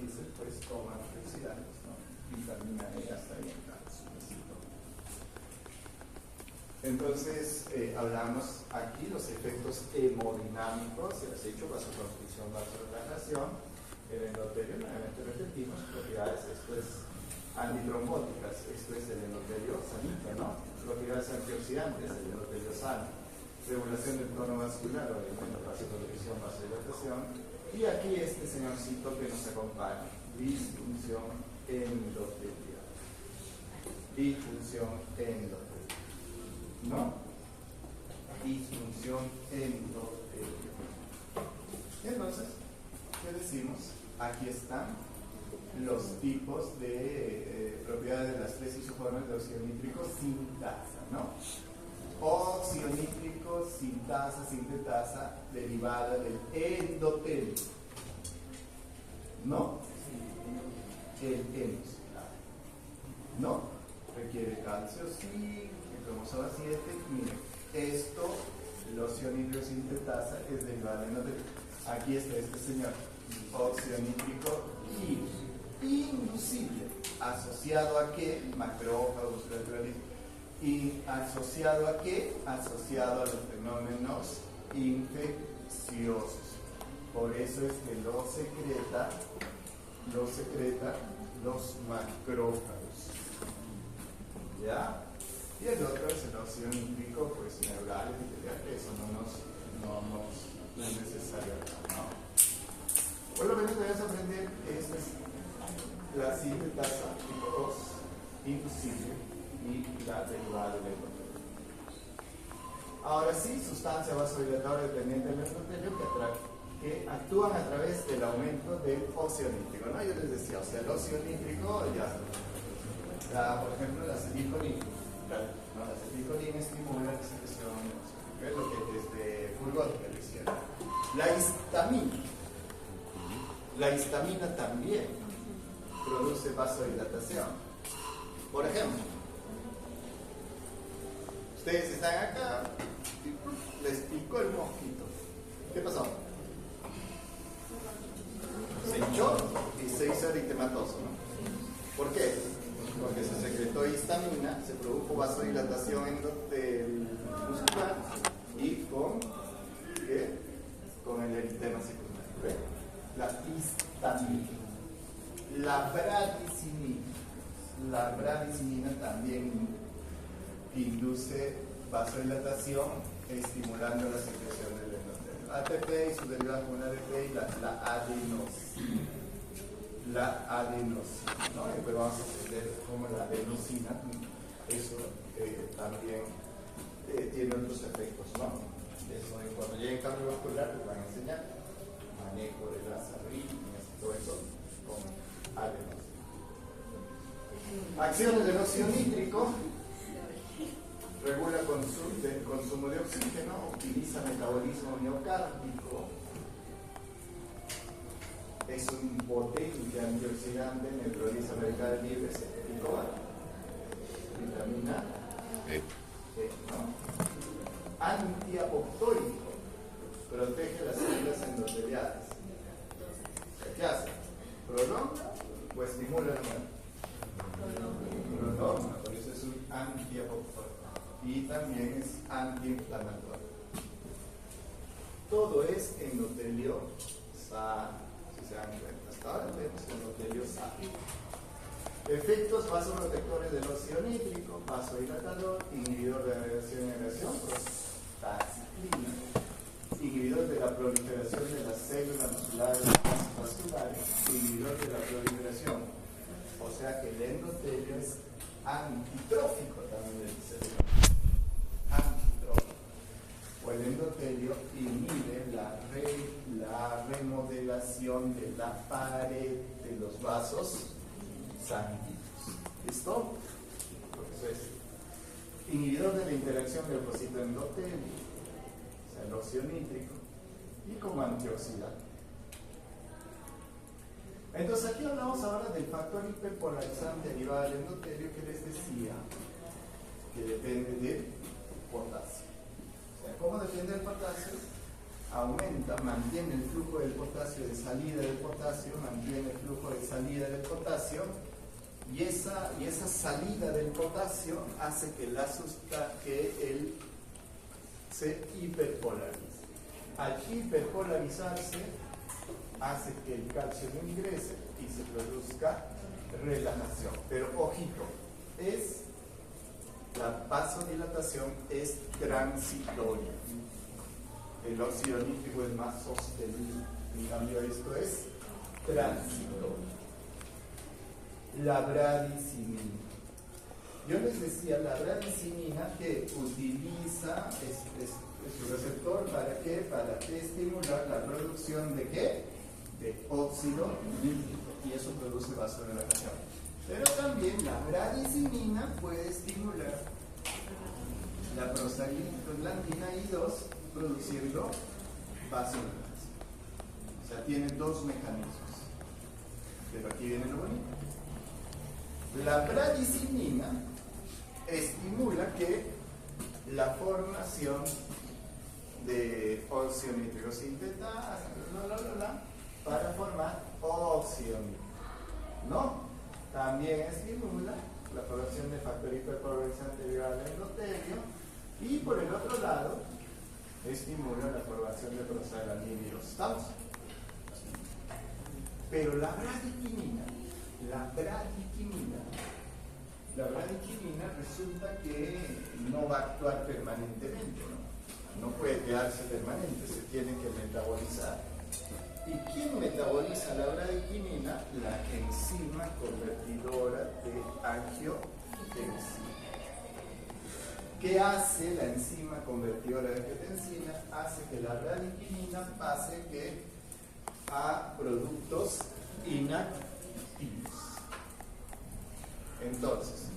dicen, pues, como antioxidantes, ¿no? Vitamina E hasta ahí en calcio. Entonces, hablamos aquí los efectos hemodinámicos, se has hecho vasoconstricción, vasodilatación, el endotelio, nuevamente repetimos, propiedades, esto es antitrombóticas, esto es el endotelio sanito, ¿no? Propiedades antioxidantes, el endotelio sano, regulación del tono vascular, obviamente, vasoconstricción, vasodilatación, y aquí este señorcito que nos acompaña, disfunción endotelial. Disfunción endotelial. ¿No? Disfunción endotelial. Entonces, ¿qué decimos? Aquí están los tipos de propiedades de las tres isoformas de óxido nítrico sintasa, ¿no? Óxido nítrico sintasa, sintetasa, derivada del endotelio. ¿No? El endocilado. ¿No? Requiere calcio, sí. Cromosoma 7, miren, esto, el óxido nítrico sintetasa es derivado del endotelio. Aquí está este señor, óxido nítrico inducible, asociado a qué, macrófagos, y asociado a qué, asociado a los fenómenos infecciosos. Por eso es que lo secreta los macrófagos. ¿Ya? Y el otro es el óxido nítrico, pues neural, que eso no es necesario acá, ¿no? Por lo menos debes aprender, esta es la sintetasa tipo 2 inducible y la derivada del endotelio. Ahora sí, sustancia vasodilatadora dependiente del endotelio que actúan a través del aumento del óxido nítrico, ¿no? Yo les decía, o sea, el óxido nítrico por ejemplo, la acetilcolina. La acetilcolina estimula la secreción Es lo que desde Fulgor me decía. La histamina también produce vasodilatación. Por ejemplo, ustedes están acá, les picó el mosquito. ¿Qué pasó? Se hinchó y se hizo eritematoso, ¿no? ¿Por qué? Porque se secretó histamina, se produjo vasodilatación del muscular y con el eritema secundario. ¿Ve? La histamina. La bradicinina también induce vasodilatación estimulando la secreción del endotelio. ATP y su derivada como ADP y la adenosina. La adenosina, ¿no? Pero vamos a entender cómo la adenosina, eso también tiene otros efectos, ¿no? Eso, cuando llegue el cambio vascular les van a enseñar manejo de las arritmias y todo eso con adenosina. Acciones del óxido nítrico: regula el consumo de oxígeno, optimiza metabolismo miocárdico, es un potente antioxidante, neutraliza radicales libres, vitamina E, ¿no? Antiapoptólico, protege las células endoteliales. ¿Qué hace? ¿Prolonga o estimula el muerte? Prolonga, por eso es un antiapoptólico. Y también es antiinflamatorio. Todo es endotelio sano, si se dan cuenta. Hasta ahora tenemos endotelio sano. Efectos vasoprotectores del óxido nítrico: vasodilatador, inhibidor de agregación y agregación, prostaciclina, inhibidor de la proliferación de las células musculares vasculares, inhibidor de la proliferación. O sea que el endotelio es antitrófico también del cerebro. Antitrófico. O el endotelio inhibe la remodelación de la pared de los vasos sanguíneos. ¿Listo? Eso es inhibidor de la interacción del leucocito endotelio, o sea, el óxido nítrico, y como antioxidante. Entonces aquí hablamos ahora del factor hiperpolarizante derivado del endotelio que les decía que depende del potasio. O sea, ¿cómo depende del potasio? Mantiene el flujo del potasio de salida del potasio, mantiene el flujo de salida del potasio, y esa salida del potasio hace que él se hiperpolarice. Al hiperpolarizarse, hace que el calcio no ingrese y se produzca relajación. Pero ojito, la vasodilatación es transitoria. El óxido nítrico es más sostenible. En cambio, esto es transitorio. La bradicinina. Yo les decía, la bradicinina que utiliza su receptor ¿para qué? Para estimular la producción de ¿qué? De óxido nítrico, y eso produce vasodilatación. Pero también la bradicinina puede estimular la prostaglandina I2 produciendo vasodilatación. O sea, tiene dos mecanismos. Pero aquí viene lo bonito. La bradicinina estimula que la formación de óxido nítrico sintetasa para formar óxido nítrico, ¿no? También estimula la formación de factor hiperpolarizante derivado del endotelio, y por el otro lado estimula la formación de prostaglandina. ¿Estamos? Pero la bradiquinina resulta que no va a actuar permanentemente, no puede quedarse permanente, se tiene que metabolizar. ¿Y quién metaboliza la bradiquinina? La enzima convertidora de angiotensina. ¿Qué hace la enzima convertidora de angiotensina? Hace que la bradiquinina pase a productos inactivos. Entonces,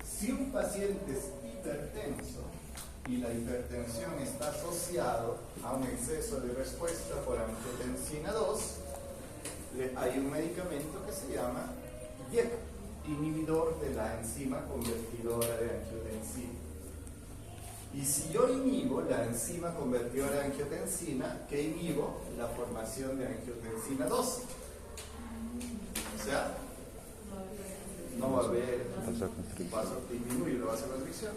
si un paciente es hipertenso, y la hipertensión está asociado a un exceso de respuesta por angiotensina 2, hay un medicamento que se llama IECA, inhibidor de la enzima convertidora de angiotensina. Y si yo inhibo la enzima convertidora de angiotensina, ¿qué inhibo? La formación de angiotensina 2. O sea, no va a haber disminuir la vasoconstricción.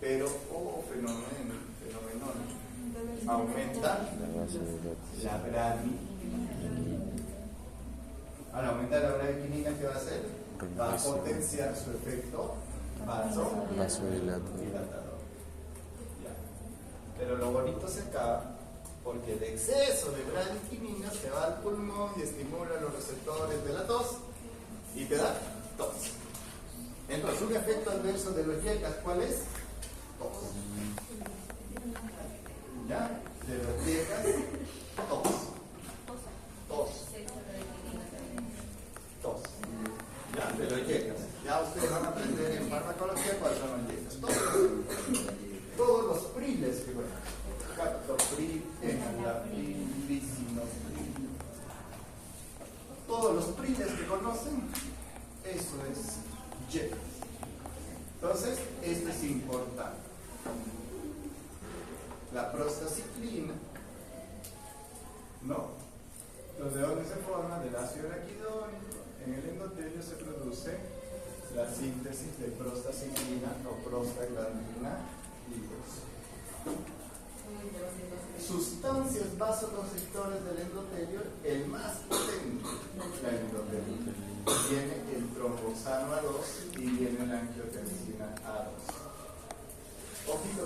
Pero, fenómeno, aumenta la bradiquinina. Al aumentar la bradiquinina, ¿qué va a hacer? Va a potenciar su efecto vasodilatador. Pero lo bonito se acaba porque el exceso de bradiquinina se va al pulmón y estimula los receptores de la tos y te da tos. Entonces, un efecto adverso de los IECAs, ¿cuál es? Tos. ¿Ya? De los IECAs, tos. Ya, de los IECAs. Ya ustedes van a aprender en farmacología cuáles son los IECAs. Todos los priles que conocen. Captopril, enalapril, lisinopril. Todos los priles que conocen, eso es IECAs. Entonces, esto es importante. La prostaciclina, ¿no? Los de dónde se forma del ácido araquidónico, en el endotelio se produce la síntesis de prostaciclina o prostaglandina ligosa. Sustancias vasoconstrictores del endotelio, el más potente, la endotelina. Viene el tromboxano A2 y viene la angiotensina A2. Ojito,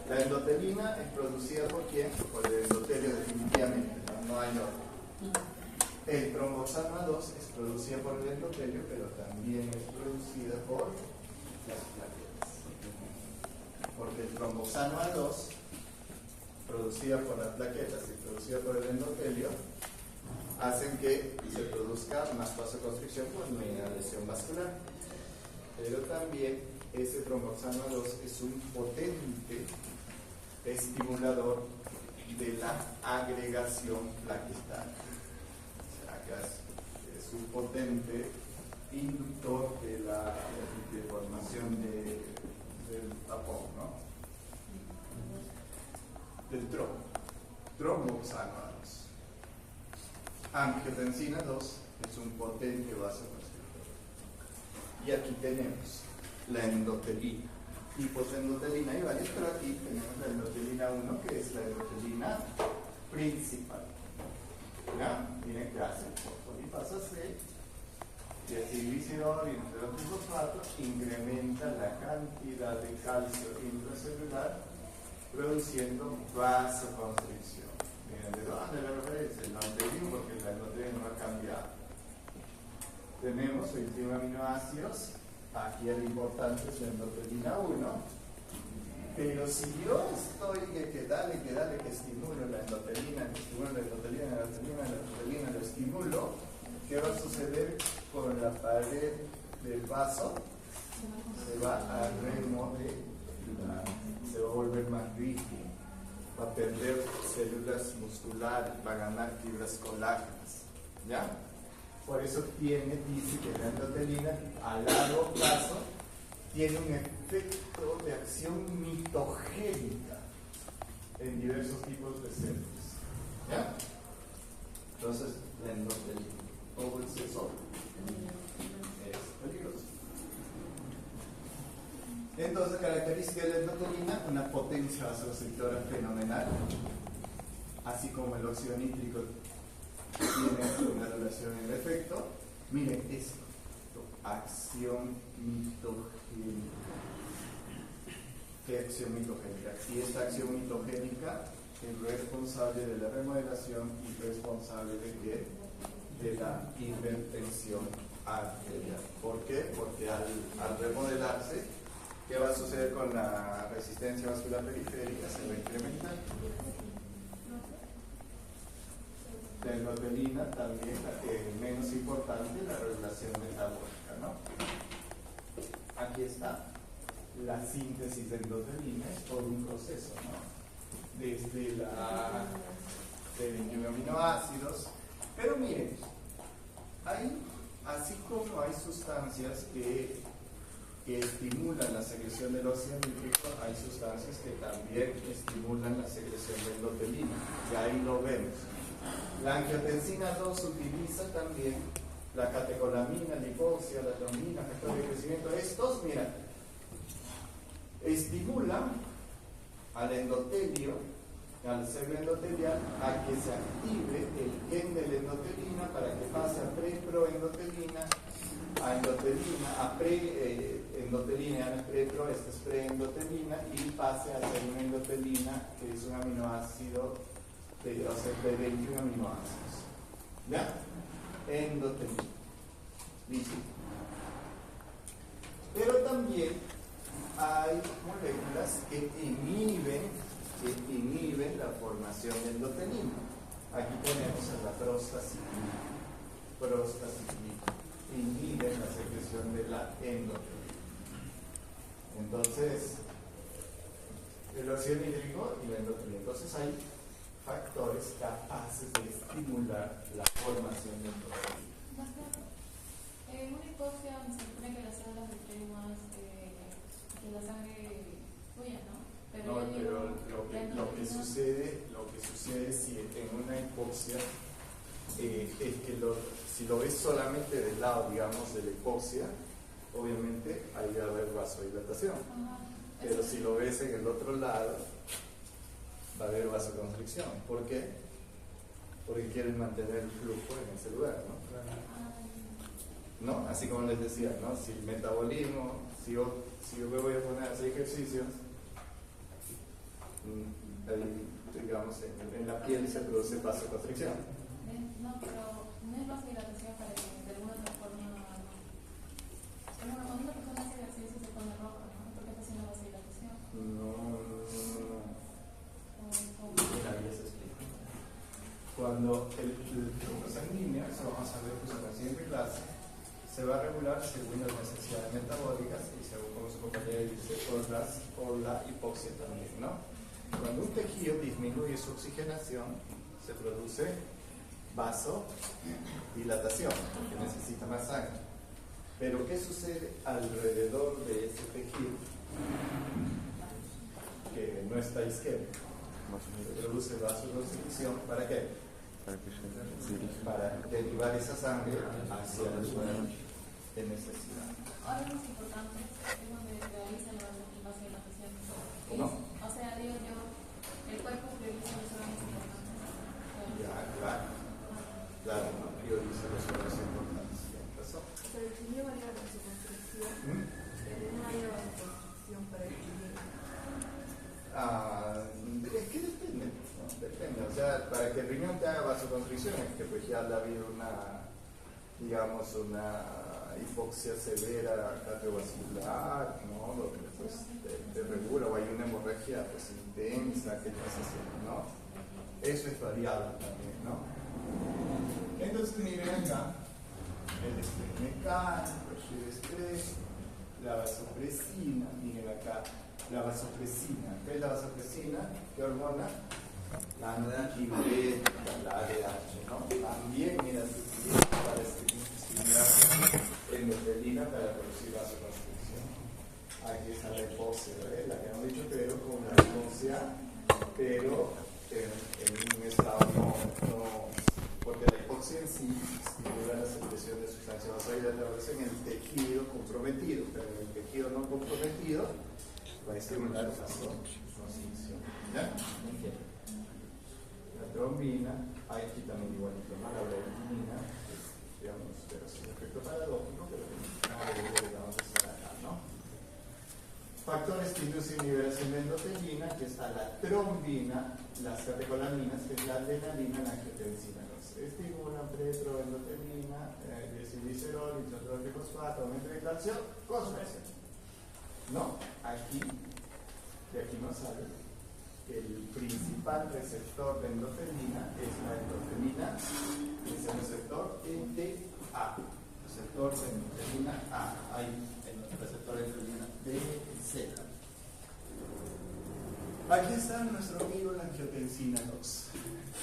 la endotelina es producida por quién? Por el endotelio definitivamente, no hay otro. El tromboxano A2 es producida por el endotelio, pero también es producida por las plaquetas. Porque el tromboxano A2, producida por las plaquetas y producida por el endotelio, hacen que se produzca más vasoconstricción por una lesión vascular. Pero también ese tromboxano A2 es un potente estimulador de la agregación plaquetaria. O sea, que es un potente inductor de la formación del tapón, ¿no? Del tromboxano A2. Angiotensina 2 es un potente vasoconstrictor. Y aquí tenemos la endotelina. Tipos de endotelina hay varios, pero aquí tenemos la endotelina 1, que es la endotelina principal. ¿Ya? Miren qué hace. Fosfolipasa C, diacilglicerol y nucleotiposfato incrementa la cantidad de calcio intracelular, produciendo vasoconstricción. Miren, ¿de dónde la referencia? El endotelina, porque la endotelina no ha cambiado. Tenemos 21 aminoácidos. Aquí el importante es la endotelina 1, pero si yo estoy que dale, que estimulo la endotelina, que estimulo la endotelina, lo estimulo, ¿qué va a suceder con la pared del vaso? Se va a remodelar, se va a volver más rígido, va a perder células musculares, va a ganar fibras colágenas, ¿ya? Por eso dice que la endotelina a largo plazo tiene un efecto de acción mitogénica en diversos tipos de células. ¿Ya? Entonces, la endotelina, todo el exceso es peligroso. Entonces, característica de la endotelina, una potencia vasoconstrictora fenomenal, así como el óxido nítrico tiene una relación en el efecto. Miren esto, acción mitogénica. ¿Qué acción mitogénica? Y esta acción mitogénica es responsable de la remodelación y responsable de qué? De la hipertensión arterial. ¿Por qué? Porque al remodelarse, ¿qué va a suceder con la resistencia vascular periférica? Se va a incrementar. La endotelina también, menos importante, la regulación metabólica, ¿no? Aquí está. la síntesis de endotelina es todo un proceso, ¿no? Desde la de 21 aminoácidos. Pero miren, así como hay sustancias que estimulan la secreción del óxido nítrico, hay sustancias que también estimulan la secreción de endotelina, y ahí lo vemos. La angiotensina 2 utiliza también la catecolamina, la hipoxia, la trombina, factor de crecimiento. Estos, mira, estimulan al endotelio, al célula endotelial, a que se active el gen de la endotelina para que pase a pre-proendotelina, a endotelina, a pre-endotelina, pre-pro, esta es pre-endotelina, y pase a ser una endotelina, que es un aminoácido de 21 aminoácidos. ¿Ya? Endotelina. ¿Listo? Pero también hay moléculas que inhiben la formación de endotelina. Aquí tenemos a la prostaciclina. Inhiben la secreción de la endotelina. Entonces, el óxido nítrico y la endotelina. Entonces hay factores capaces de estimular la formación de endotelina. En una hipoxia se supone que las células requieren más que la sangre fluya, ¿no? Pero lo que sucede si en una hipoxia es que si lo ves solamente del lado, digamos, de la hipoxia, obviamente ahí va a haber vasodilatación. Pero si lo ves en el otro lado, va a haber vasoconstricción. ¿Por qué? Porque quieren mantener el flujo en ese lugar, ¿no? ¿No? Así como les decía, ¿no? Si el metabolismo, si yo me voy a poner a hacer ejercicios, digamos, en la piel se produce vasoconstricción. No, pero no es vasodilatación para que de alguna otra forma. Cuando una persona hace ejercicio se pone rojo, ¿no? ¿Por qué está haciendo vasodilatación? No. Mira, ya se explica. Cuando el flujo sanguíneo, eso vamos a ver pues en la siguiente clase, se va a regular según las necesidades metabólicas y según como su compañera dice, por la hipoxia también, ¿no? Cuando un tejido disminuye su oxigenación, se produce vasodilatación, porque necesita más sangre. Pero ¿qué sucede alrededor de ese tejido que no está isquémico? Se produce vasoconstricción, ¿para qué? Para derivar esa sangre hacia el lugar de necesidad. Ahora lo más importante es donde realiza la vasodilatación. ¿Cómo? O sea, digo yo, el cuerpo prioriza los órganos importantes. Ya, claro, no prioriza los órganos importantes. ¿Qué pasó? Pero si lleva la vasoconstricción, no hay vasoconstricción para el riñón. Es que depende, ¿no? Depende. O sea, para que el riñón te haga vasoconstricción es que pues ya ha habido una hipoxia severa cardiovascular, ¿no? Donde pues te regula, o hay una hemorragia pues intensa que estás haciendo, ¿no? Eso es variable también, ¿no? Entonces miren acá el estrés mecánico, el estrés, la vasopresina, miren acá la vasopresina. ¿Qué es la vasopresina? ¿Qué hormona? La antidiurética, la ADH, ¿no? También, mira, se utiliza para estimular endotelina para producir vasoconstricción. Aquí está la hipoxia, ¿ves? La que hemos dicho, pero con la hipoxia, pero en un estado no, porque la hipoxia en sí estimula la secreción de sustancias vasodilatantes en el tejido comprometido, pero en el tejido no comprometido va a estimular la vasoconstricción. ¿Ya? La trombina, hay aquí también igualito, ¿no? La bleumina, digamos, pero sin efecto paradójico, pero nada de lo que vamos a hacer acá, ¿no? Factores que inducen liberación de endotelina, que está la trombina, las catecolaminas, que es la adrenalina, la angiotensina. Estimulan pretroendotelina, desilglicerol, isoprol de fosfato, aumento de calcio, cosas. No, aquí, de aquí no sale. El principal receptor de endotelina es la endotelina, es el receptor ETA, receptor de endotelina A. Hay el receptor de endotelina de Z. Aquí está nuestro amigo la angiotensina 2.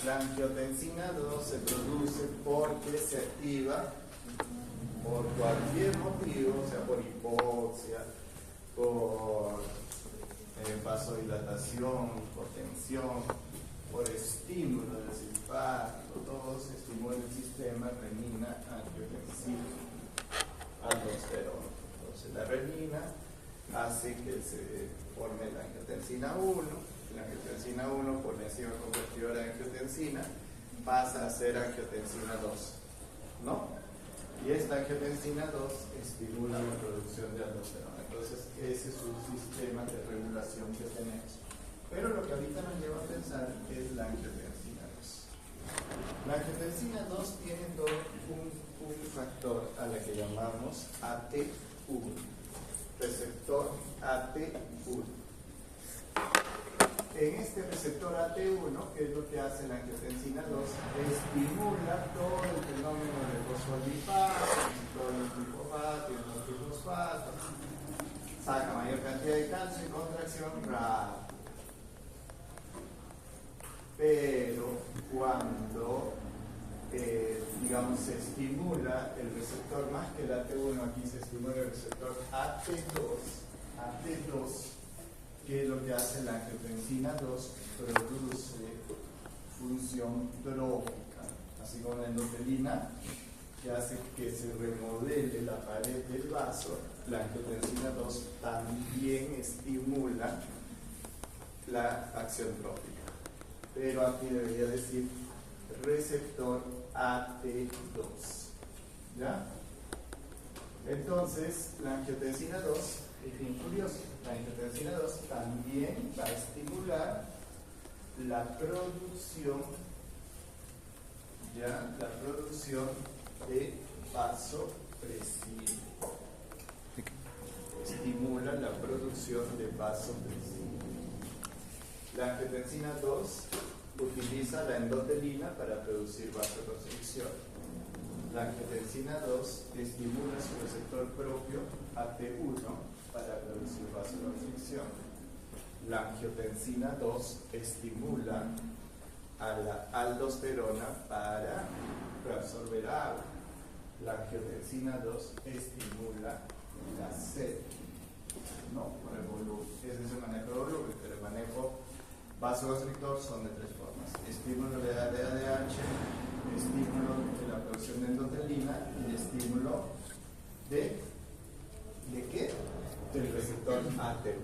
La angiotensina 2 se produce porque se activa por cualquier motivo, sea por hipoxia, por vasodilatación, por tensión, por estímulo del simpático, todo se estimula el sistema renina-angiotensina, aldosterona. Entonces la renina hace que se forme la angiotensina 1, la angiotensina 1 por la enzima convertidora de angiotensina pasa a ser angiotensina 2, ¿no? Y esta angiotensina 2 estimula la producción de aldosterona. Entonces ese es un sistema de regulación que tenemos. Pero lo que ahorita nos lleva a pensar es la angiotensina 2. La angiotensina 2 tiene un factor a la que llamamos AT1, receptor AT1. En este receptor AT1, ¿qué es lo que hace la angiotensina 2? Estimula todo el fenómeno de fosfolipasa, todo el glifosfato, el trifosfato, saca mayor cantidad de calcio y contracción rápida. Pero cuando digamos se estimula el receptor más que el AT1, aquí se estimula el receptor AT2, ¿qué es lo que hace la angiotensina 2? Produce función trófica, así como la endotelina, que hace que se remodele la pared del vaso. La angiotensina 2 también estimula la acción trófica. Pero aquí debería decir receptor AT2. ¿Ya? Entonces, la angiotensina 2 es bien curioso. La angiotensina 2 también va a estimular la producción, ¿ya? La producción de vasopresina. Estimula la producción de vasopresina. La angiotensina 2 utiliza la endotelina para producir vasoconstricción. La angiotensina 2 estimula su receptor propio AT1 para producir vasoconstricción. La angiotensina 2 estimula a la aldosterona para reabsorber agua. La angiotensina 2 estimula la sed, no por el volumen. Ese es el manejo de volumen, pero el manejo vasoconstrictor son de tres formas: estímulo de ADH, estímulo de la producción de endotelina y estímulo ¿de qué? Del receptor AT1.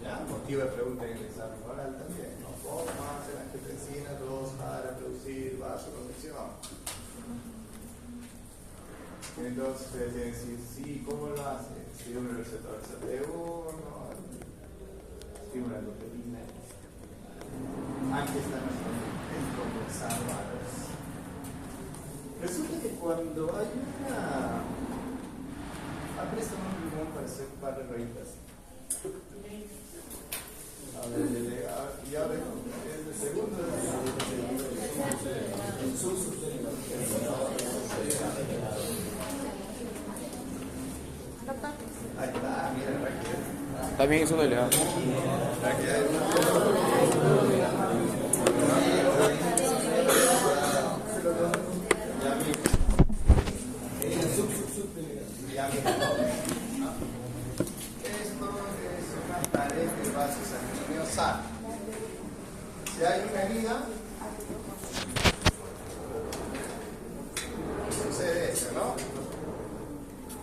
¿Ya? Motivo de pregunta en el examen oral también, ¿no? ¿Cómo hace la angiotensina 2 para producir vasoconstricción? Entonces ustedes tienen que decir, sí, ¿cómo lo hace? Estímulo del receptor AT1, estímulo de endotelina. Aquí está nuestro conversado. Resulta que cuando hay una... Préstame un limón para hacer un par de rayitas. A ver, y ahora es el segundo. Ahí está, mira, Raquel. También es un delegado. Esto es una pared de vaso sanguíneo sano. Si hay una herida, sucede eso, ¿no?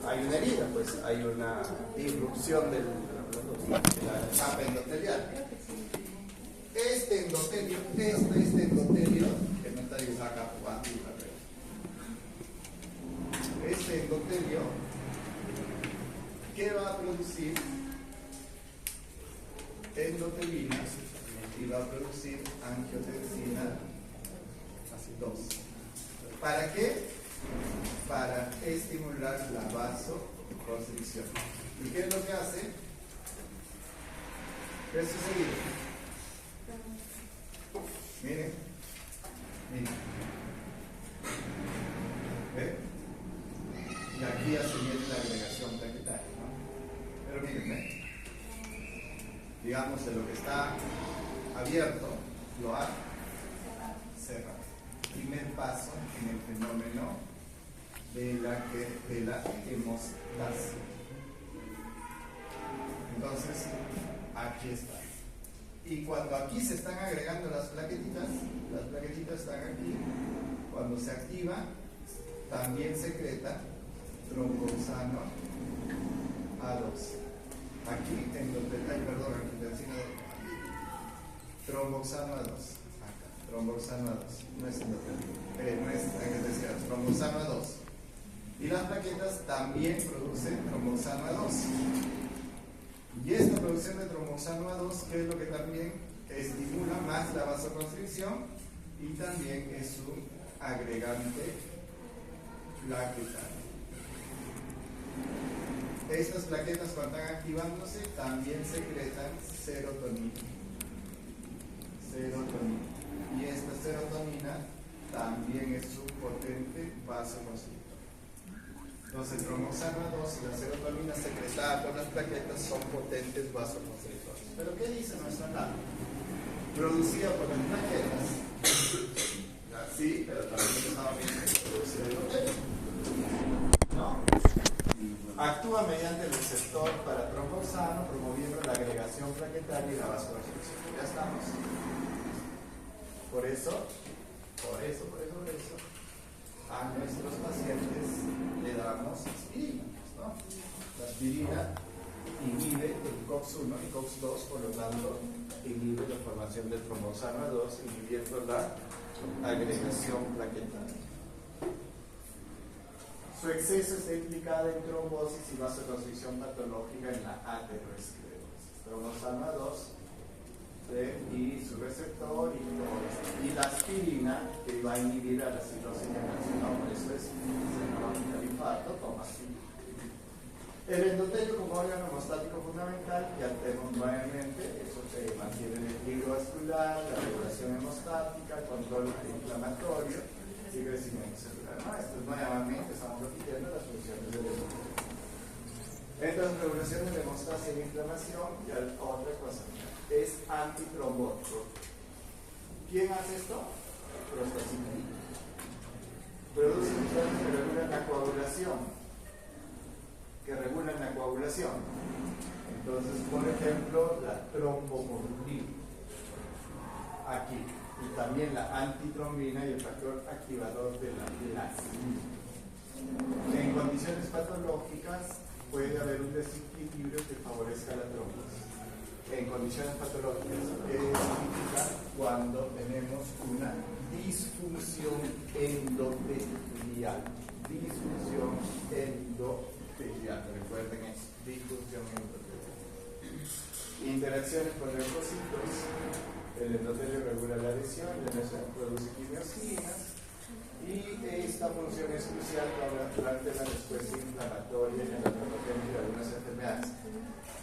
Hay una herida, pues hay una disrupción de la capa endotelial. Este endotelio, que no está dibujado acá, este endotelio, ¿qué va a producir? Endotelina y va a producir angiotensina 2. ¿Para qué? Para estimular la vasoconstricción. ¿Y qué es lo que hace? ¿Qué es seguido? Miren. ¿Ve? Y aquí ya se viene la agregación plaquetaria, ¿no? Pero miren, digamos, de lo que está abierto, lo ha cerrado. Primer paso en el fenómeno de la hemostasia. Entonces, aquí está. Y cuando aquí se están agregando las plaquetitas están aquí. Cuando se activa, también secreta tromboxano A2. Aquí en donde, aquí encima tromboxano A2. Acá, tromboxano A2. No es endotelio. No es tromboxano A2. Y las plaquetas también producen tromboxano A2. Y esta producción de tromboxano A2, que es lo que también estimula más la vasoconstricción y también es un agregante plaquetario. Estas plaquetas, cuando están activándose, también secretan serotonina. Y esta serotonina también es un potente vasoconstrictor. Entonces, el tromboxano A2 y la serotonina secretada por las plaquetas son potentes vasoconstrictores. ¿Pero qué dice nuestra labio? Producida por las plaquetas. Sí, pero también estaba bien producida el endotelio. ¿No? Actúa mediante el receptor para tromboxano, promoviendo la agregación plaquetaria y la vasoconstricción. Ya estamos. Por eso, a nuestros pacientes le damos aspirina, ¿no? La aspirina inhibe el COX-1 y COX-2, por lo tanto, inhibe la formación del tromboxano A2, inhibiendo la agregación plaquetaria. Su exceso está implicado en trombosis y vasoconstricción patológica en la aterosclerosis. Tromboxano A2 y su receptor y la aspirina que va a inhibir a la citosis generacional, por eso es el infarto, toma aspirina. El endotelio como órgano hemostático fundamental, ya tenemos nuevamente, eso se mantiene el equilibrio vascular, la regulación hemostática, el control inflamatorio y crecimiento celular. ¿No? Esto nuevamente estamos repitiendo las funciones del endotelio. Entonces, regulación de la hemostasia y inflamación, y otra cosa, es antitrombótico. ¿Quién hace esto? Prostaglandina. Produce sustancias que regulan la coagulación. Entonces, por ejemplo, la trombocortina. Aquí. Y también la antitrombina y el factor activador de la glasina. En condiciones patológicas puede haber un desequilibrio que favorezca la trombosis. En condiciones patológicas, ¿qué significa? Cuando tenemos una disfunción endotelial. Recuerden eso, disfunción endotelial. Interacciones con leucocitos. El endotelio regula la adhesión, la adhesión produce quimiosinas. Y esta función es crucial durante la respuesta inflamatoria en la patología de algunas enfermedades.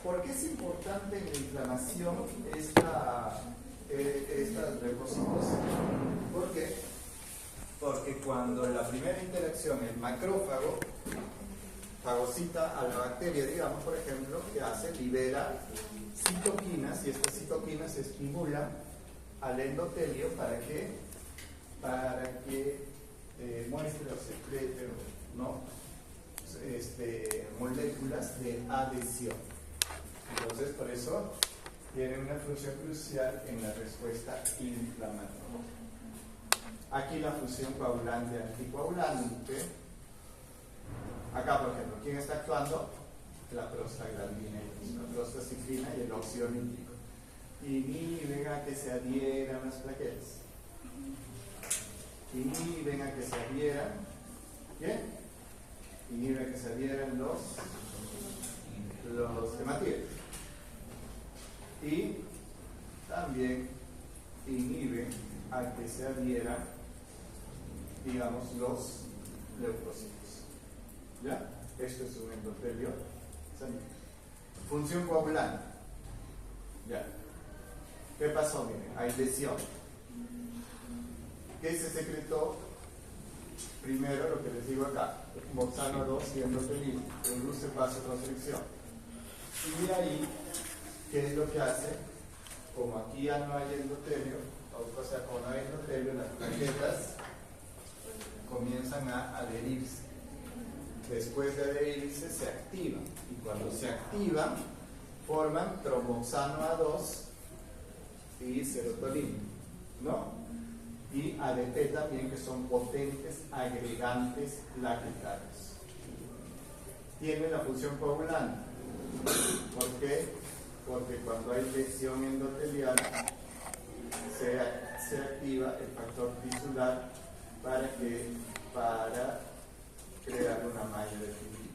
¿Por qué es importante en la inflamación estas leucocitos? ¿Por qué? Porque cuando la primera interacción, el macrófago fagocita a la bacteria, digamos, por ejemplo, ¿qué hace? Libera citoquinas, y estas citoquinas estimulan al endotelio para que muestre o secrete, ¿no? Moléculas de adhesión. Entonces, por eso tiene una función crucial en la respuesta inflamatoria. Aquí la función coagulante anticoagulante. Acá, por ejemplo, ¿quién está actuando? La prostaglandina, la prostaciclina y el óxido nítrico. Inhiben a que se adhieran las plaquetas. Inhiben a que se adhieran. ¿Quién? Inhiben a que se adhieran los hematíes. Y también inhiben a que se adhieran, digamos, los leucocitos. ¿Ya? Esto es un endotelio sanguíneo. Función coagulante. ¿Ya? ¿Qué pasó? Miren, hay lesión. ¿Qué se secretó? Primero, lo que les digo acá, moxano 2 y endotelio, produce vasoconstricción. Y de ahí ¿qué es lo que hace? Como aquí ya no hay endotelio, o sea, como no hay endotelio, las plaquetas comienzan a adherirse. Después de adherirse se activan, y cuando se activan forman tromboxano A2 y serotonina, ¿no? Y ADP también, que son potentes agregantes plaquetarios. Tiene la función coagulante. ¿Por qué? Porque cuando hay lesión endotelial se activa el factor tisular para crear una malla de fluido.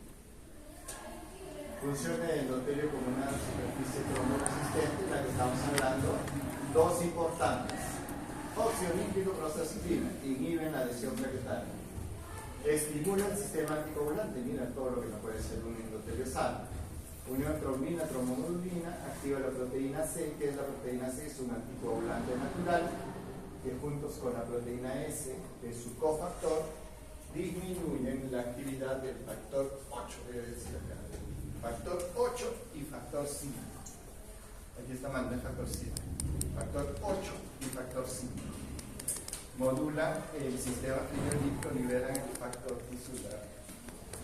Funciona el endotelio como una superficie tromboresistente, la que estamos hablando, dos importantes: óxido nítrico, prostaciclina, inhiben la adhesión plaquetaria. Estimula el sistema anticoagulante, mira todo lo que no puede ser un endotelio sano. Unión trombina, trombomodulina, activa la proteína C, que es la proteína C, es un anticoagulante natural, que juntos con la proteína S, que es su cofactor, disminuyen la actividad del factor 8, debe decir acá. Factor 8 y factor 5. Aquí está mal, no es factor 5. Factor 8 y factor 5. Modula el sistema fibronítico, liberan el factor tisular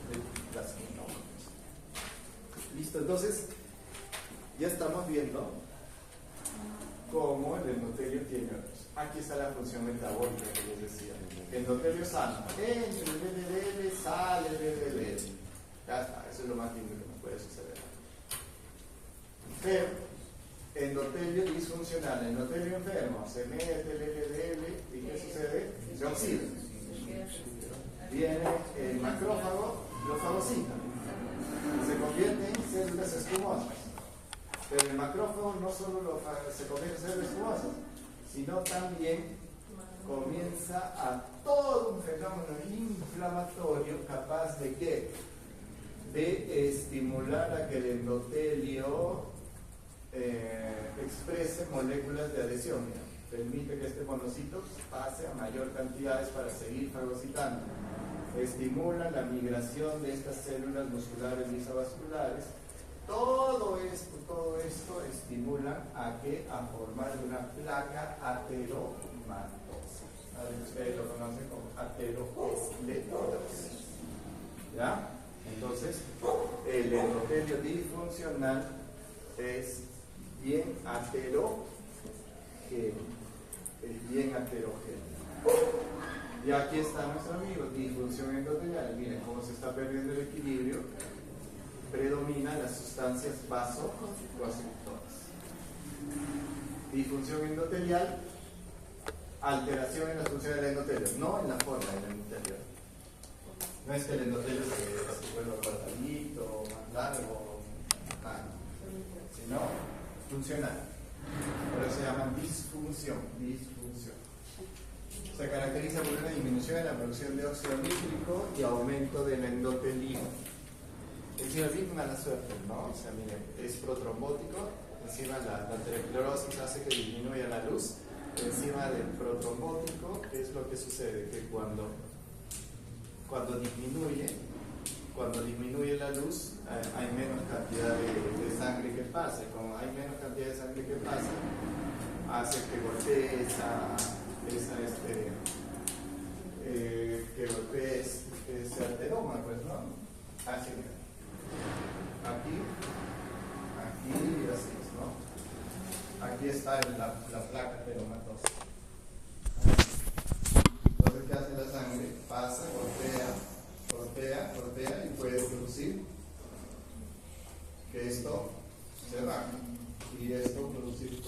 de las quinógenas. Listo, entonces ya estamos viendo cómo el endotelio tiene otros. Aquí está la función metabólica que les decía. Endotelio sano. LDL, sale LDL. Ya está, eso es lo más lindo que nos puede suceder. Pero, endotelio disfuncional, endotelio enfermo, se mete el LDL y ¿qué sucede? Se oxida. Viene el macrófago, lo fagocita. Se convierte en células escumosas. Pero el macrófago no solo se convierte en células escumosas, sino también comienza a todo un fenómeno inflamatorio capaz de ¿qué? De estimular a que el endotelio exprese moléculas de adhesión. Permite que este monocito pase a mayor cantidades para seguir fagocitando. Estimula la migración de estas células musculares lisovasculares. Todo esto estimula a formar una placa ateromatosa. Ustedes lo conocen como aterosclerosis. ¿Ya? Entonces, el endotelio disfuncional es bien aterogéneo. Y aquí está nuestro amigo, disfunción endotelial. Miren cómo se está perdiendo el equilibrio. Predominan las sustancias vasoconstrictoras. Disfunción endotelial, alteración en las funciones del endotelio, no en la forma del endotelio. No es que el endotelio se vuelva cuadradito, más largo, sino funcional. Por eso se llama disfunción. Se caracteriza por una disminución en la producción de óxido nítrico y aumento del endotelio. Encima bien mala suerte, ¿no? O sea, miren, es protrombótico, encima la arteriosclerosis hace que disminuya la luz. Encima del protrombótico, ¿qué es lo que sucede? Que cuando disminuye la luz, hay menos cantidad de sangre que pasa. Y como hay menos cantidad de sangre que pasa, hace que golpee ese arteroma, pues, ¿no? Así que aquí y así, ¿no? Aquí está la placa ateromatosa. Entonces, ¿qué hace la sangre? Pasa, golpea y puede producir que esto se baje y esto producir